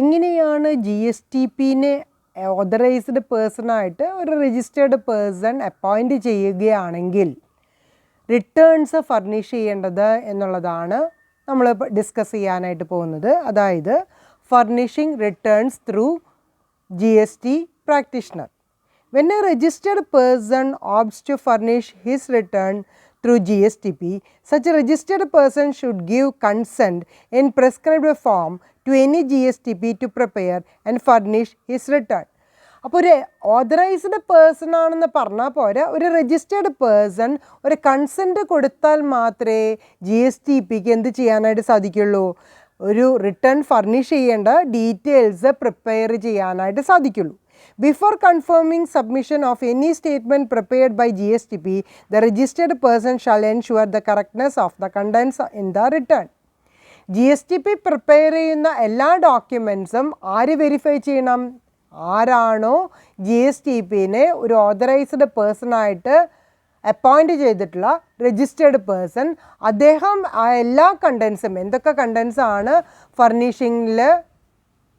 എങ്ങനെയാണ് GSTPനെ ഓതറൈസ്ഡ് പേഴ്സണായിട്ട് ഒരു രജിസ്റ്റേർഡ് പേഴ്സൺ അപ്പോയിൻറ്റ് ചെയ്യുകയാണെങ്കിൽ റിട്ടേൺസ് ഫർണിഷ് ചെയ്യേണ്ടത് എന്നുള്ളതാണ് നമ്മൾ ഡിസ്കസ് ചെയ്യാനായിട്ട് പോകുന്നത്. അതായത് furnishing returns through GST practitioner. When a registered person opts to furnish his return through GSTP, such a registered person should give consent in prescribed form to any GSTP to prepare and furnish his return. അപ്പോൾ ഒരു ഓതറൈസ്ഡ് പേഴ്സൺ ആണെന്ന് പറഞ്ഞാൽ പോരാ, ഒരു രജിസ്റ്റേർഡ് പേഴ്സൺ ഒരു കൺസെൻറ്റ് കൊടുത്താൽ മാത്രമേ GSTPക്ക് എന്ത് ചെയ്യാനായിട്ട് സാധിക്കുള്ളൂ, ഒരു റിട്ടേൺ ഫർണിഷ് ചെയ്യേണ്ട ഡീറ്റെയിൽസ് പ്രിപ്പയർ ചെയ്യാനായിട്ട് സാധിക്കുള്ളൂ. Before confirming submission of any statement prepared by GSTP, the registered person shall ensure the correctness of the contents in the return. GSTP prepare ചെയ്യുന്ന എല്ലാ ഡോക്യുമെൻറ്റ്സും ആര് വെരിഫൈ ചെയ്യണം, ആരാണോ GSTPനെ ഒരു ഓതറൈസ്ഡ് പേഴ്സണായിട്ട് അപ്പോയിൻറ്റ് ചെയ്തിട്ടുള്ള രജിസ്റ്റേർഡ് പേഴ്സൺ, അദ്ദേഹം ആ എല്ലാ കണ്ടൻസും, എന്തൊക്കെ കണ്ടൻസാണ് ഫർണിഷിങ്ങിൽ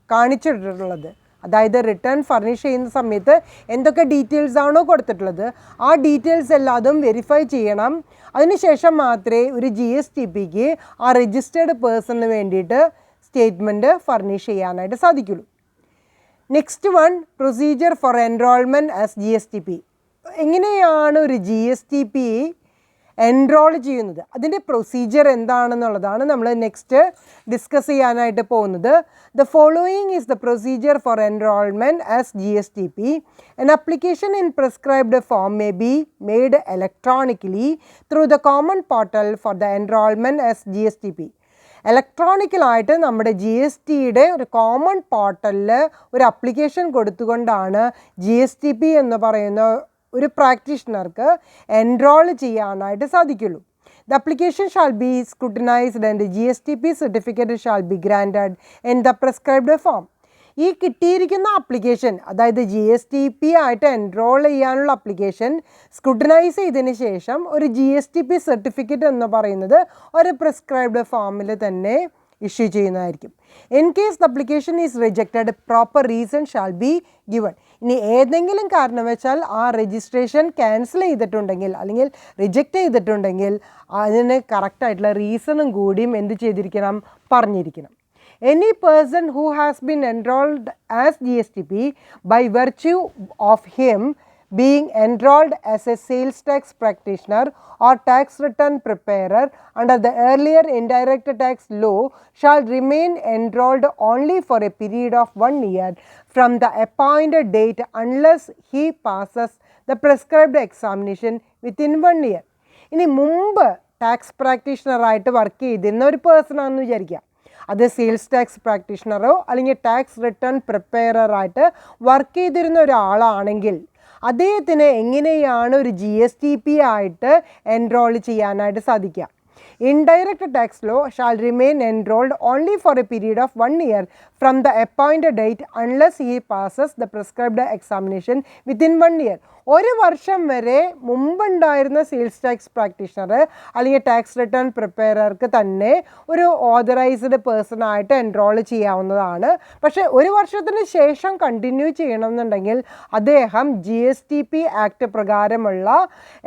കാണിച്ചിട്ടുള്ളത്, അതായത് റിട്ടേൺ ഫർണിഷ് ചെയ്യുന്ന സമയത്ത് എന്തൊക്കെ ഡീറ്റെയിൽസ് ആണോ കൊടുത്തിട്ടുള്ളത് ആ ഡീറ്റെയിൽസ് എല്ലാതും വെരിഫൈ ചെയ്യണം. അതിനുശേഷം മാത്രമേ ഒരു GSTPക്ക് ആ രജിസ്റ്റേർഡ് പേഴ്സണിന് വേണ്ടിയിട്ട് സ്റ്റേറ്റ്മെൻറ്റ് ഫർണിഷ് ചെയ്യാനായിട്ട് സാധിക്കുള്ളൂ. Next one, procedure for enrolment as GSTP. എങ്ങനെയാണ് ഒരു GSTP എൻറോൾ ചെയ്യുന്നത്, അതിൻ്റെ പ്രൊസീജിയർ എന്താണെന്നുള്ളതാണ് നമ്മൾ നെക്സ്റ്റ് ഡിസ്കസ് ചെയ്യാനായിട്ട് പോകുന്നത്. The following is the procedure for enrolment as GSTP. An application in prescribed form may be made electronically through the common portal for the enrollment as GSTP. ഇലക്ട്രോണിക്കലായിട്ട് നമ്മുടെ GSTയുടെ ഒരു കോമൺ പോർട്ടലിൽ ഒരു അപ്ലിക്കേഷൻ കൊടുത്തുകൊണ്ടാണ് GSTP എന്ന് പറയുന്ന ഒരു പ്രാക്ടീഷണർക്ക് എൻറോൾ ചെയ്യാനായിട്ട് സാധിക്കുള്ളൂ. The application shall be scrutinized and the GSTP certificate shall be granted in the prescribed form. ഈ കിട്ടിയിരിക്കുന്ന ആപ്ലിക്കേഷൻ, അതായത് GSTP ആയിട്ട് എൻറോൾ ചെയ്യാനുള്ള ആപ്ലിക്കേഷൻ സ്ക്രൂട്ടിനൈസ് ചെയ്തതിന് ശേഷം ഒരു GSTP സർട്ടിഫിക്കറ്റ് എന്ന് പറയുന്നത് ഒരു പ്രിസ്ക്രൈബ്ഡ് ഫോമിൽ തന്നെ ഇഷ്യൂ ചെയ്യുന്നതായിരിക്കും. In case the application is rejected, proper reason shall be given. ഇനി ഏതെങ്കിലും കാരണവശാൽ ആ രജിസ്ട്രേഷൻ ക്യാൻസൽ ചെയ്തിട്ടുണ്ടെങ്കിൽ അല്ലെങ്കിൽ റിജക്റ്റ് ചെയ്തിട്ടുണ്ടെങ്കിൽ അതിന് കറക്റ്റായിട്ടുള്ള റീസണും കൂടിയും എന്ത് ചെയ്തിരിക്കണം, പറഞ്ഞിരിക്കണം. Any person who has been enrolled as GSTP by virtue of him being enrolled as a sales tax practitioner or tax return preparer under the earlier indirect tax law shall remain enrolled only for a period of 1 year from the appointed date unless he passes the prescribed examination within 1 year. ഇനി മുമ്പ് ടാക്സ് പ്രാക്ടീഷണറായിട്ട് വർക്ക് ചെയ്തിരുന്ന ഒരു പേഴ്സൺ ആണെന്ന് വിചാരിക്കുക. അത് സെയിൽസ് ടാക്സ് പ്രാക്ടീഷണറോ അല്ലെങ്കിൽ ടാക്സ് റിട്ടേൺ പ്രിപ്പയറായിട്ട് വർക്ക് ചെയ്തിരുന്ന ഒരാളാണെങ്കിൽ അദ്ദേഹത്തിന് എങ്ങനെയാണ് ഒരു GSTP ആയിട്ട് എൻറോൾ ചെയ്യാനായിട്ട് സാധിക്കുക? Indirect tax law shall remain enrolled only for a period of 1 year from the appointed date unless he passes the prescribed examination within 1 year. ഒരു വർഷം വരെ മുമ്പുണ്ടായിരുന്ന സെയിൽസ് ടാക്സ് പ്രാക്ടീഷണർ അല്ലെങ്കിൽ ടാക്സ് റിട്ടേൺ പ്രിപ്പയർക്ക് തന്നെ ഒരു ഓതറൈസ്ഡ് പേഴ്സൺ ആയിട്ട് എൻറോൾ ചെയ്യാവുന്നതാണ്. പക്ഷേ ഒരു വർഷത്തിന് ശേഷം കണ്ടിന്യൂ ചെയ്യണമെന്നുണ്ടെങ്കിൽ അദ്ദേഹം GSTP ആക്ട് പ്രകാരമുള്ള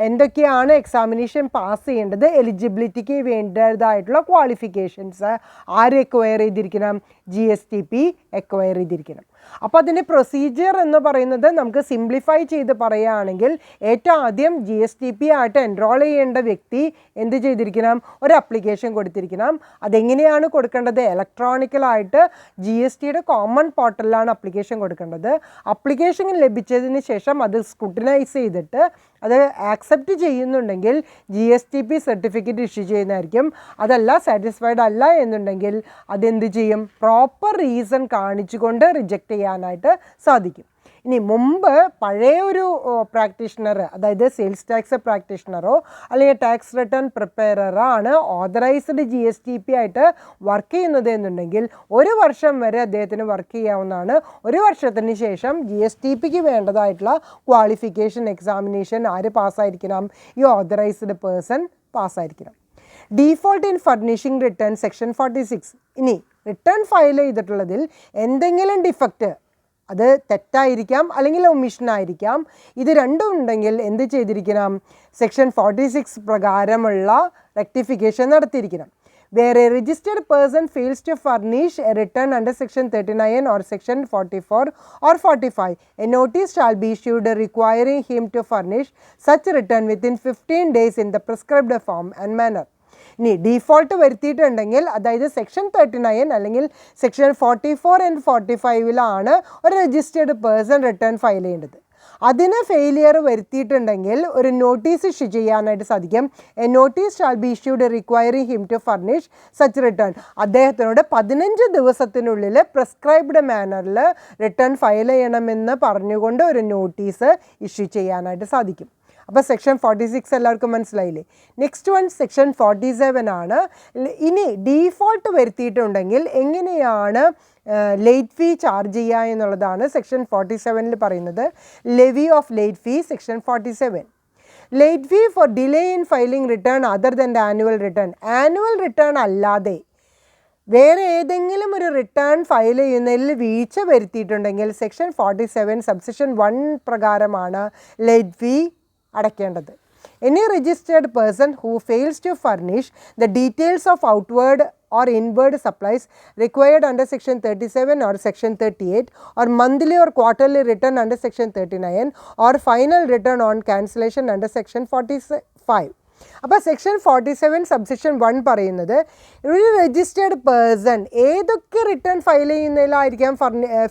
എന്തൊക്കെയാണ് എക്സാമിനേഷൻ പാസ് ചെയ്യേണ്ടത്, എലിജിബിലിറ്റിക്ക് വേണ്ടതായിട്ടുള്ള ക്വാളിഫിക്കേഷൻസ് ആര് എക്വയർ ചെയ്തിരിക്കണം? GSTP എക്വയർ ചെയ്തിരിക്കണം. അപ്പോൾ അതിൻ്റെ പ്രൊസീജിയർ എന്ന് പറയുന്നത് നമുക്ക് സിംപ്ലിഫൈ ചെയ്ത് പറയുകയാണെങ്കിൽ ഏറ്റവും ആദ്യം GSTP ആയിട്ട് എൻറോൾ ചെയ്യേണ്ട വ്യക്തി എന്ത് ചെയ്തിരിക്കണം? ഒരു അപ്ലിക്കേഷൻ കൊടുത്തിരിക്കണം. അതെങ്ങനെയാണ് കൊടുക്കേണ്ടത്? ഇലക്ട്രോണിക്കലായിട്ട് GSTയുടെ കോമൺ പോർട്ടലിലാണ് അപ്ലിക്കേഷൻ കൊടുക്കേണ്ടത്. അപ്ലിക്കേഷൻ ലഭിച്ചതിന് ശേഷം അത് സ്ക്രൂട്ടിനൈസ് ചെയ്തിട്ട് അത് ആക്സെപ്റ്റ് ചെയ്യുന്നുണ്ടെങ്കിൽ GSTP സർട്ടിഫിക്കറ്റ് ഇഷ്യൂ ചെയ്യുന്നതായിരിക്കും. അതല്ല, സാറ്റിസ്ഫൈഡ് അല്ല എന്നുണ്ടെങ്കിൽ അതെന്ത് ചെയ്യും? പ്രോപ്പർ റീസൺ കാണിച്ചുകൊണ്ട് റിജക്റ്റ് ചെയ്യാനായിട്ട് സാധിക്കും. ഇനി മുമ്പ് പഴയ ഒരു പ്രാക്ടീഷണർ, അതായത് സെയിൽസ് ടാക്സ് പ്രാക്ടീഷണറോ അല്ലെങ്കിൽ ടാക്സ് റിട്ടേൺ പ്രിപ്പയറോ ആണ് ഓതറൈസ്ഡ് GSTP ആയിട്ട് വർക്ക് ചെയ്യുന്നത് എന്നുണ്ടെങ്കിൽ ഒരു വർഷം വരെ അദ്ദേഹത്തിന് വർക്ക് ചെയ്യാവുന്നതാണ്. ഒരു വർഷത്തിന് ശേഷം GSTPക്ക് വേണ്ടതായിട്ടുള്ള ക്വാളിഫിക്കേഷൻ എക്സാമിനേഷൻ ആര് പാസ്സായിരിക്കണം? ഈ ഓതറൈസ്ഡ് പേഴ്സൺ പാസ്സായിരിക്കണം. Default in furnishing return section 46. ഇനി റിട്ടേൺ ഫയൽ ചെയ്തിട്ടുള്ളതിൽ എന്തെങ്കിലും ഡിഫക്റ്റ്, അത് തെറ്റായിരിക്കാം അല്ലെങ്കിൽ ഒമിഷനായിരിക്കാം, ഇത് രണ്ടും ഉണ്ടെങ്കിൽ എന്ത് ചെയ്തിരിക്കണം? സെക്ഷൻ 46 പ്രകാരമുള്ള rectification നടത്തിയിരിക്കണം. Where a registered person fails to furnish a return under section 39 or section 44 or 45, a notice shall be issued requiring him to furnish such return within 15 days in the prescribed form and manner. ഇനി ഡീഫോൾട്ട് വരുത്തിയിട്ടുണ്ടെങ്കിൽ, അതായത് സെക്ഷൻ 39 അല്ലെങ്കിൽ സെക്ഷൻ 44 ആൻഡ് 45 ഒരു രജിസ്റ്റേർഡ് പേഴ്സൺ റിട്ടേൺ ഫയൽ ചെയ്യേണ്ടത്. അതിന് ഫെയിലിയർ വരുത്തിയിട്ടുണ്ടെങ്കിൽ ഒരു നോട്ടീസ് ഇഷ്യൂ ചെയ്യാനായിട്ട് സാധിക്കും. A notice shall be issued requiring him to furnish such return. അദ്ദേഹത്തിനോട് 15 ദിവസത്തിനുള്ളിൽ പ്രിസ്ക്രൈബ്ഡ് മാനറിൽ റിട്ടേൺ ഫയൽ ചെയ്യണമെന്ന് പറഞ്ഞുകൊണ്ട് ഒരു നോട്ടീസ് ഇഷ്യൂ ചെയ്യാനായിട്ട് സാധിക്കും. അപ്പോൾ സെക്ഷൻ 46 എല്ലാവർക്കും മനസ്സിലായില്ലേ? നെക്സ്റ്റ് വൺ സെക്ഷൻ 47 ആണ്. ഇനി ഡീഫോൾട്ട് വരുത്തിയിട്ടുണ്ടെങ്കിൽ എങ്ങനെയാണ് ലേറ്റ് ഫീ ചാർജ് ചെയ്യുക എന്നുള്ളതാണ് സെക്ഷൻ 47 പറയുന്നത്. Levy of late fee section 47. Late fee for delay in filing return other than the annual return. Annual return അല്ലാതെ വേറെ ഏതെങ്കിലും ഒരു റിട്ടേൺ ഫയൽ ചെയ്യുന്നതിൽ വീഴ്ച വരുത്തിയിട്ടുണ്ടെങ്കിൽ സെക്ഷൻ 47 സബ്സെക്ഷൻ 1 പ്രകാരമാണ് ലേറ്റ് ഫീ അടയ്ക്കേണ്ടത്. Any registered person who fails to furnish the details of outward or inward supplies required under section 37 or section 38 or monthly or quarterly return under section 39 or final return on cancellation under section 45. അപ്പോൾ സെക്ഷൻ 47 സബ്സെക്ഷൻ 1 പറയുന്നത് ഒരു രജിസ്റ്റേർഡ് പേഴ്സൺ ഏതൊക്കെ റിട്ടേൺ ഫയൽ ചെയ്യുന്നതിലായിരിക്കാം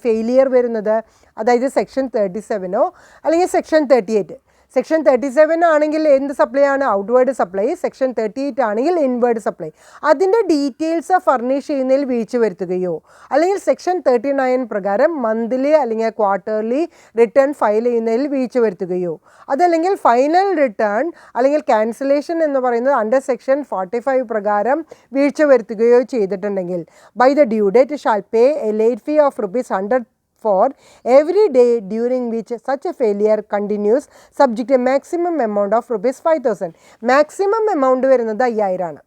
ഫെയിലിയർ വരുന്നത്? അതായത് സെക്ഷൻ 37 അല്ലെങ്കിൽ സെക്ഷൻ 38. സെക്ഷൻ 37 ആണെങ്കിൽ എന്ത് സപ്ലൈ ആണ്? Outward supply. സെക്ഷൻ 38 ആണെങ്കിൽ ഇൻവേർഡ് സപ്ലൈ. അതിൻ്റെ ഡീറ്റെയിൽസ് ഫർണിഷ് ചെയ്യുന്നതിൽ വീഴ്ച വരുത്തുകയോ അല്ലെങ്കിൽ സെക്ഷൻ 39 പ്രകാരം മന്ത്ലി അല്ലെങ്കിൽ ക്വാർട്ടർലി റിട്ടേൺ ഫയൽ ചെയ്യുന്നതിൽ വീഴ്ച വരുത്തുകയോ അതല്ലെങ്കിൽ ഫൈനൽ റിട്ടേൺ അല്ലെങ്കിൽ ക്യാൻസലേഷൻ എന്ന് പറയുന്നത് അണ്ടർ സെക്ഷൻ 45 പ്രകാരം വീഴ്ച വരുത്തുകയോ ചെയ്തിട്ടുണ്ടെങ്കിൽ by the due date shall pay a late fee of ₹100 for every day during which such a failure continues subject a maximum amount of ₹5,000. Maximum amount വരുന്നത് 5,000 ആണ്.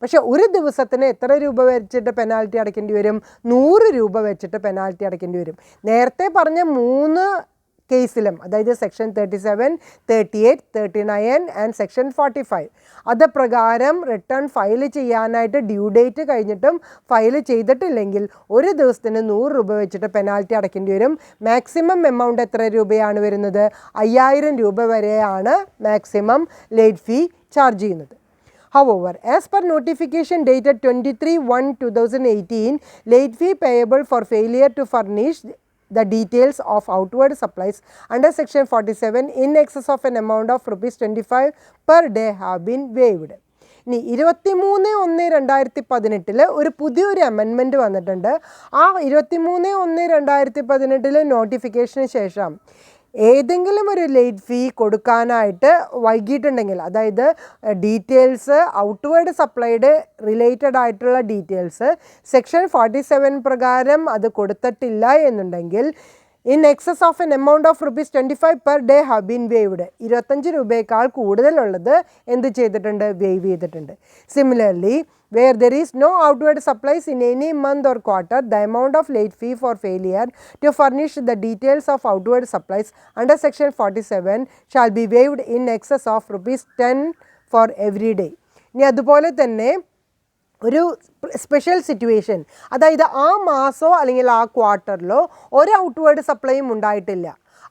പക്ഷേ ഒരു ദിവസത്തിന് എത്ര രൂപ വെച്ചിട്ട് പെനാൽറ്റി അടയ്ക്കേണ്ടി വരും? 100 രൂപ വെച്ചിട്ട് പെനാൽറ്റി അടയ്ക്കേണ്ടി വരും. നേരത്തെ പറഞ്ഞ 3 കേസിലും, അതായത് സെക്ഷൻ 37, 38, 39 ആൻഡ് സെക്ഷൻ 45 അത് പ്രകാരം റിട്ടേൺ ഫയൽ ചെയ്യാനായിട്ട് ഡ്യൂ ഡേറ്റ് കഴിഞ്ഞിട്ടും ഫയൽ ചെയ്തിട്ടില്ലെങ്കിൽ ഒരു ദിവസത്തിന് 100 രൂപ വെച്ചിട്ട് പെനാൽറ്റി അടയ്ക്കേണ്ടി വരും. മാക്സിമം എമൗണ്ട് എത്ര രൂപയാണ് വരുന്നത്? 5000 രൂപ വരെയാണ് മാക്സിമം ലേറ്റ് ഫീ ചാർജ് ചെയ്യുന്നത്. However, as per notification dated 23/1/2018, late fee payable for failure to furnish the details of outward supplies under section 47 in excess of an amount of ₹25 per day have been waived. ഇനി 23/1/2018 ഒരു പുതിയൊരു അമെൻമെൻറ്റ് വന്നിട്ടുണ്ട്. ആ 23/1/2018 നോട്ടിഫിക്കേഷന് ശേഷം ഏതെങ്കിലും ഒരു ലേറ്റ് ഫീ കൊടുക്കാനായിട്ട് വൈകിട്ടുണ്ടെങ്കിൽ, അതായത് ഡീറ്റെയിൽസ് ഔട്ട്വേർഡ് സപ്ലൈഡ് റിലേറ്റഡ് ആയിട്ടുള്ള ഡീറ്റെയിൽസ് സെക്ഷൻ 47 പ്രകാരം അത് കൊടുത്തിട്ടില്ല എന്നുണ്ടെങ്കിൽ in excess of an amount of ₹25 per day have been waived. 25 രൂപയേക്കാൾ കൂടുതലുള്ളത് എന്ത് ചെയ്തിട്ടുണ്ട്? വേവ് ചെയ്തിട്ടുണ്ട്. Similarly, where there is no outward supplies in any month or quarter, the amount of late fee for failure to furnish the details of outward supplies under section 47 shall be waived in excess of ₹10 for every day. ഇനി അതുപോലെ തന്നെ ഒരു സ്പെഷ്യൽ സിറ്റുവേഷൻ, അതായത് ആ മാസമോ അല്ലെങ്കിൽ ആ ക്വാർട്ടറിലോ ഒരു ഔട്ട്വേർഡ് സപ്ലൈയും ഉണ്ടായിട്ടില്ല,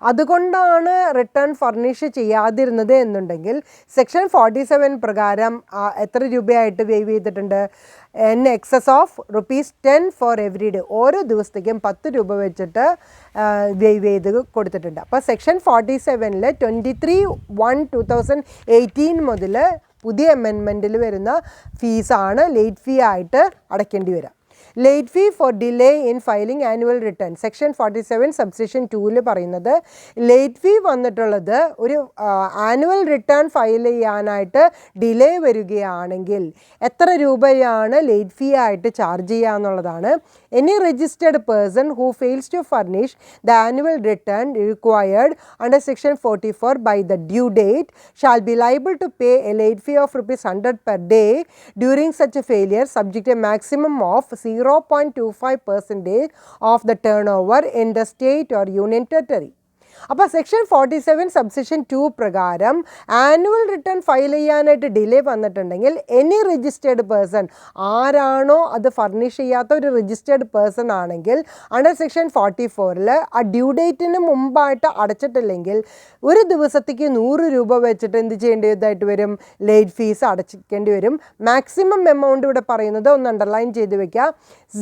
അതുകൊണ്ടാണ് റിട്ടേൺ ഫർണിഷ് ചെയ്യാതിരുന്നത് എന്നുണ്ടെങ്കിൽ സെക്ഷൻ 47 പ്രകാരം എത്ര രൂപയായിട്ട് വേവ് ചെയ്തിട്ടുണ്ട്? In excess of ₹10 for every day. ഓരോ ദിവസത്തേക്കും 10 രൂപ വെച്ചിട്ട് വേവ് ചെയ്ത് കൊടുത്തിട്ടുണ്ട്. അപ്പോൾ സെക്ഷൻ 47 23/1/2018 മുതൽ പുതിയ അമെൻമെൻറ്റിൽ വരുന്ന ഫീസാണ് ലേറ്റ് ഫീ ആയിട്ട് അടയ്ക്കേണ്ടി വരിക. Late fee for delay in filing annual return section 47 subsection 2 പറയുന്നത് ലേറ്റ് ഫീ വന്നിട്ടുള്ളത് ഒരു ആനുവൽ റിട്ടേൺ ഫയൽ ചെയ്യാനായിട്ട് ഡിലേ വരികയാണെങ്കിൽ എത്ര രൂപയാണ് ലേറ്റ് ഫീ ആയിട്ട് ചാർജ് ചെയ്യുക എന്നുള്ളതാണ്. Any registered person who fails to furnish the annual return required under section 44 by the due date shall be liable to pay a late fee of ₹100 per day during such a failure, subject a maximum of 0.25% of the turnover in the state or union territory. അപ്പോൾ സെക്ഷൻ 47 സബ്സെക്ഷൻ 2 പ്രകാരം ആനുവൽ റിട്ടേൺ ഫയൽ ചെയ്യാനായിട്ട് ഡിലേ വന്നിട്ടുണ്ടെങ്കിൽ എനി രജിസ്റ്റേർഡ് പേഴ്സൺ, ആരാണോ അത് ഫർണിഷ് ചെയ്യാത്ത ഒരു രജിസ്റ്റേർഡ് പേഴ്സൺ ആണെങ്കിൽ അണ്ടർ സെക്ഷൻ 44 ആ ഡ്യൂ ഡേറ്റിന് മുമ്പായിട്ട് അടച്ചിട്ടില്ലെങ്കിൽ ഒരു ദിവസത്തേക്ക് 100 രൂപ വെച്ചിട്ട് എന്ത് ചെയ്യേണ്ടതായിട്ട് വരും? ലേറ്റ് ഫീസ് അടച്ചിക്കേണ്ടി വരും. മാക്സിമം എമൗണ്ട് ഇവിടെ പറയുന്നത് ഒന്ന് അണ്ടർലൈൻ ചെയ്ത് വെക്കുക,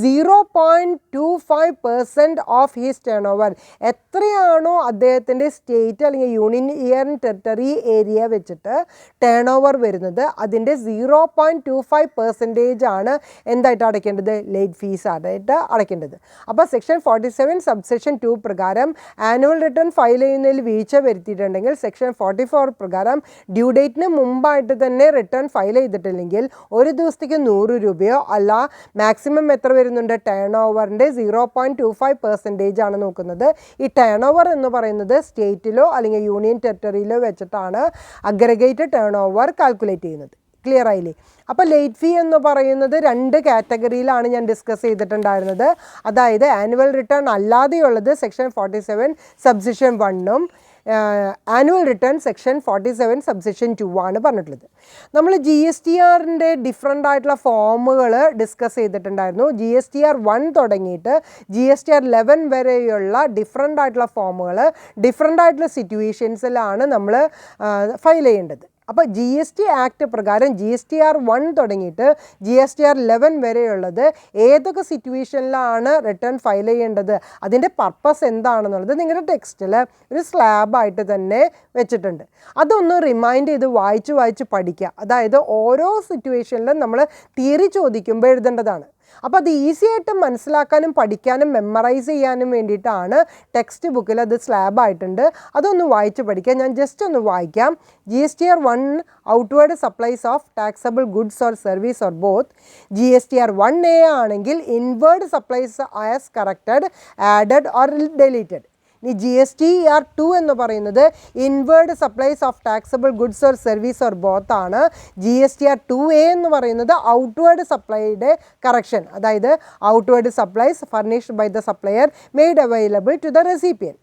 0.25% ഓഫ് ഹിസ് ടേൺ ഓവർ. എത്രയാണോ അദ്ദേഹത്തിൻ്റെ സ്റ്റേറ്റ് അല്ലെങ്കിൽ യൂണിയൻ ടെറിട്ടറി ഏരിയ വെച്ചിട്ട് ടേൺ ഓവർ വരുന്നത് അതിൻ്റെ 0.25% ആണ് എന്തായിട്ട് അടയ്ക്കേണ്ടത്? ലേറ്റ് ഫീസ് ആയിട്ട് അടയ്ക്കേണ്ടത്. അപ്പോൾ സെക്ഷൻ 47 സബ്സെക്ഷൻ 2 പ്രകാരം ആനുവൽ റിട്ടേൺ ഫയൽ ചെയ്യുന്നതിൽ വീഴ്ച വരുത്തിയിട്ടുണ്ടെങ്കിൽ സെക്ഷൻ 44 പ്രകാരം ഡ്യൂ ഡേറ്റിന് മുമ്പായിട്ട് തന്നെ റിട്ടേൺ ഫയൽ ചെയ്തിട്ടില്ലെങ്കിൽ ഒരു ദിവസത്തേക്ക് 100 രൂപയോ അല്ല മാക്സിമം എത്ര വരുന്നുണ്ട്? ടേൺ ഓവറിൻ്റെ 0.25% ആണ് നോക്കുന്നത്. ഈ ടേൺ ഓവർ എന്ന് പറയുന്നത് സ്റ്റേറ്റിലോ അല്ലെങ്കിൽ യൂണിയൻ ടെറിട്ടറിയിലോ വെച്ചിട്ടാണ് അഗ്രഗേറ്റ് ടേൺ ഓവർ കാൽക്കുലേറ്റ് ചെയ്യുന്നത്. ക്ലിയർ ആയില്ലേ? അപ്പോൾ ലേറ്റ് ഫീ എന്ന് പറയുന്നത് 2 കാറ്റഗറിയിലാണ് ഞാൻ ഡിസ്കസ് ചെയ്തിട്ടുണ്ടായിരുന്നത്. അതായത് ആനുവൽ റിട്ടേൺ അല്ലാതെയുള്ളത് സെക്ഷൻ 47 സബ്സെക്ഷൻ 1-ഉം ആനുവൽ റിട്ടേൺ സെക്ഷൻ 47 സബ്സെക്ഷൻ 2 ആണ് പറഞ്ഞിട്ടുള്ളത്. നമ്മൾ GSTRൻ്റെ ഡിഫറെൻ്റ് ആയിട്ടുള്ള ഫോമുകൾ ഡിസ്കസ് ചെയ്തിട്ടുണ്ടായിരുന്നു. GSTR 1 തുടങ്ങിയിട്ട് GSTR 11 വരെയുള്ള ഡിഫറെൻ്റ് ആയിട്ടുള്ള ഫോമുകൾ ഡിഫറെൻ്റ് ആയിട്ടുള്ള സിറ്റുവേഷൻസിലാണ് നമ്മൾ ഫയൽ ചെയ്യേണ്ടത്. അപ്പോൾ GST ആക്ട് പ്രകാരം GSTR 1 തുടങ്ങിയിട്ട് GSTR 11 വരെയുള്ളത് ഏതൊക്കെ സിറ്റുവേഷനിലാണ് റിട്ടേൺ ഫയൽ ചെയ്യേണ്ടത്, അതിൻ്റെ പർപ്പസ് എന്താണെന്നുള്ളത് നിങ്ങളുടെ ടെക്സ്റ്റിൽ ഒരു സ്ലാബായിട്ട് തന്നെ വെച്ചിട്ടുണ്ട്. അതൊന്ന് റിമൈൻഡ് ചെയ്ത് വായിച്ച് പഠിക്കുക. അതായത് ഓരോ സിറ്റുവേഷനിലും നമ്മൾ തിയറി ചോദിക്കുമ്പോൾ എഴുതേണ്ടതാണ്. അപ്പോൾ അത് ഈസി ആയിട്ട് മനസ്സിലാക്കാനും പഠിക്കാനും മെമ്മറൈസ് ചെയ്യാനും വേണ്ടിയിട്ടാണ് ടെക്സ്റ്റ് ബുക്കിൽ അത് സ്ലാബായിട്ടുണ്ട്. അതൊന്ന് വായിച്ച് പഠിക്കാം. ഞാൻ ജസ്റ്റ് ഒന്ന് വായിക്കാം. GSTR 1 outward supplies of taxable goods or service or both. GSTR 1A ആണെങ്കിൽ inward supplies as corrected, added or deleted. ഇനി GSTR 2 എന്ന് പറയുന്നത് inward supplies of taxable goods or service or both ആണ്. GSTR 2A എന്ന് പറയുന്നത് ഔട്ട്വേർഡ് സപ്ലൈയുടെ കറക്ഷൻ, അതായത് outward supplies furnished by the supplier made available to the recipient.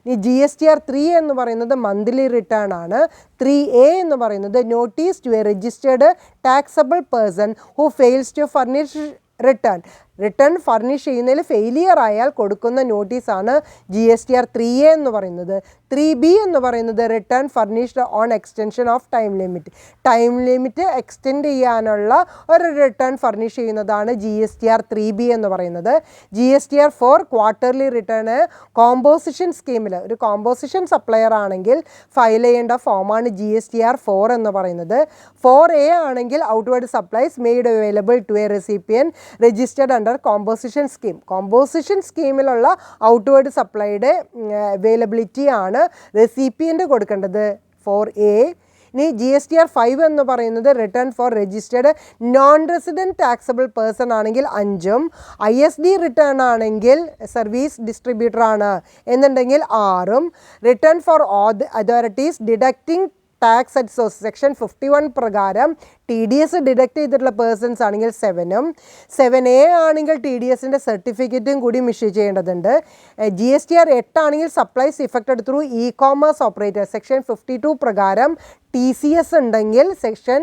ഇനി GSTR3 എന്ന് പറയുന്നത് മന്ത്ലി റിട്ടേൺ ആണ്. 3A എന്ന് പറയുന്നത് notice to a registered taxable person who fails to furnish return furnish ചെയ്യുന്നതിൽ ഫെയിലിയർ ആയാൽ കൊടുക്കുന്ന നോട്ടീസാണ് GSTR3A എന്ന് പറയുന്നത്. 3B എന്ന് പറയുന്നത് return furnished on extension of time limit extend ചെയ്യാനുള്ള ഒരു റിട്ടേൺ ഫർണിഷ് ചെയ്യുന്നതാണ് GSTR3B എന്ന് പറയുന്നത്. GSTR4 ക്വാർട്ടർലി റിട്ടേൺ കോമ്പോസിഷൻ സ്കീമിൽ ഒരു കോമ്പോസിഷൻ സപ്ലയർ ആണെങ്കിൽ ഫയൽ ചെയ്യേണ്ട ഫോമാണ് GSTR4 എന്ന് പറയുന്നത്. 4A ആണെങ്കിൽ outward supplies made available to a recipient registered under composition സ്കീമിലുള്ള ഔട്ട്വേർഡ് സപ്ലൈയുടെ അവൈലബിലിറ്റി ആണ് റെസിപ്പിയൻ്റ് കൊടുക്കേണ്ടത് 4A. ഇനി GSTR5 എന്ന് പറയുന്നത് return for registered non resident taxable person ആണെങ്കിൽ 5ഉം ISD റിട്ടേൺ ആണെങ്കിൽ സർവീസ് ഡിസ്ട്രിബ്യൂട്ടർ ആണ് എന്നുണ്ടെങ്കിൽ 6ഉം return for authorities deducting tax at source section 51 പ്രകാരം TDS ഡിഡക്റ്റ് ചെയ്തിട്ടുള്ള പേഴ്സൺസ് ആണെങ്കിൽ 7ഉം 7A ആണെങ്കിൽ TDSൻ്റെ സർട്ടിഫിക്കറ്റും കൂടി ഇഷ്യൂ ചെയ്യേണ്ടതുണ്ട്. GSTR8 ആണെങ്കിൽ supplies affected through e-commerce operator section 52 പ്രകാരം TCS ഉണ്ടെങ്കിൽ സെക്ഷൻ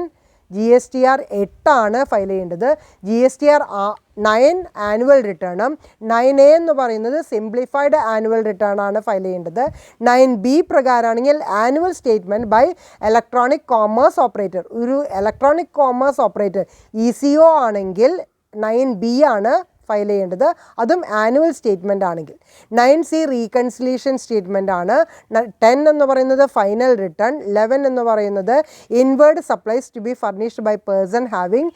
GSTR8 ആണ് ഫയൽ ചെയ്യേണ്ടത്. GSTR9 ആനുവൽ റിട്ടേണും 9A എന്ന് പറയുന്നത് സിംപ്ലിഫൈഡ് ആനുവൽ റിട്ടേൺ ആണ് ഫയൽ ചെയ്യേണ്ടത്. 9B പ്രകാരമാണെങ്കിൽ annual statement by electronic commerce operator ഒരു ഇലക്ട്രോണിക് കോമേഴ്സ് ഓപ്പറേറ്റർ ECO ആണെങ്കിൽ 9B ആണ് ഫയൽ ചെയ്യേണ്ടത്, അതും ആനുവൽ സ്റ്റേറ്റ്മെൻ്റ് ആണെങ്കിൽ. 9C റീകൺസിലിയേഷൻ സ്റ്റേറ്റ്മെൻ്റ് ആണ്. 10 എന്ന് പറയുന്നത് ഫൈനൽ റിട്ടേൺ. 11 എന്ന് പറയുന്നത് inward supplies to be furnished by person having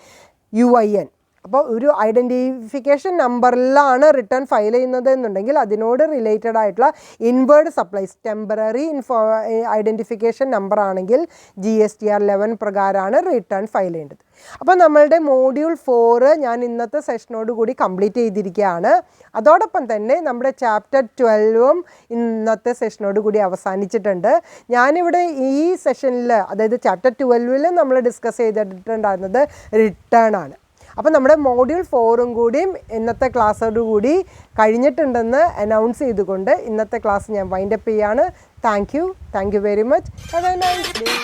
UIN. അപ്പോൾ ഒരു ഐഡൻറ്റിഫിക്കേഷൻ നമ്പറിലാണ് റിട്ടേൺ ഫയൽ ചെയ്യുന്നത് എന്നുണ്ടെങ്കിൽ അതിനോട് റിലേറ്റഡ് ആയിട്ടുള്ള inward supplies temporary identification number ആണെങ്കിൽ GSTR11 പ്രകാരമാണ് റിട്ടേൺ ഫയൽ ചെയ്യേണ്ടത്. അപ്പോൾ നമ്മളുടെ മോഡ്യൂൾ 4 ഞാൻ ഇന്നത്തെ സെഷനോട് കൂടി കംപ്ലീറ്റ് ചെയ്തിരിക്കുകയാണ്. അതോടൊപ്പം തന്നെ നമ്മുടെ ചാപ്റ്റർ 12ഉം ഇന്നത്തെ സെഷനോട് കൂടി അവസാനിച്ചിട്ടുണ്ട്. ഞാനിവിടെ ഈ സെഷനിൽ അതായത് ചാപ്റ്റർ 12ൽ നമ്മൾ ഡിസ്കസ് ചെയ്തിട്ടുണ്ടായിരുന്നത് റിട്ടേൺ ആണ്. അപ്പോൾ നമ്മുടെ മോഡ്യൂൾ 4ഉം കൂടിയും ഇന്നത്തെ ക്ലാസ്സോട് കൂടി കഴിഞ്ഞിട്ടുണ്ടെന്ന് അനൗൺസ് ചെയ്തുകൊണ്ട് ഇന്നത്തെ ക്ലാസ് ഞാൻ വൈൻഡപ്പ് ചെയ്യാണ്. Thank you very much. Have A nice day.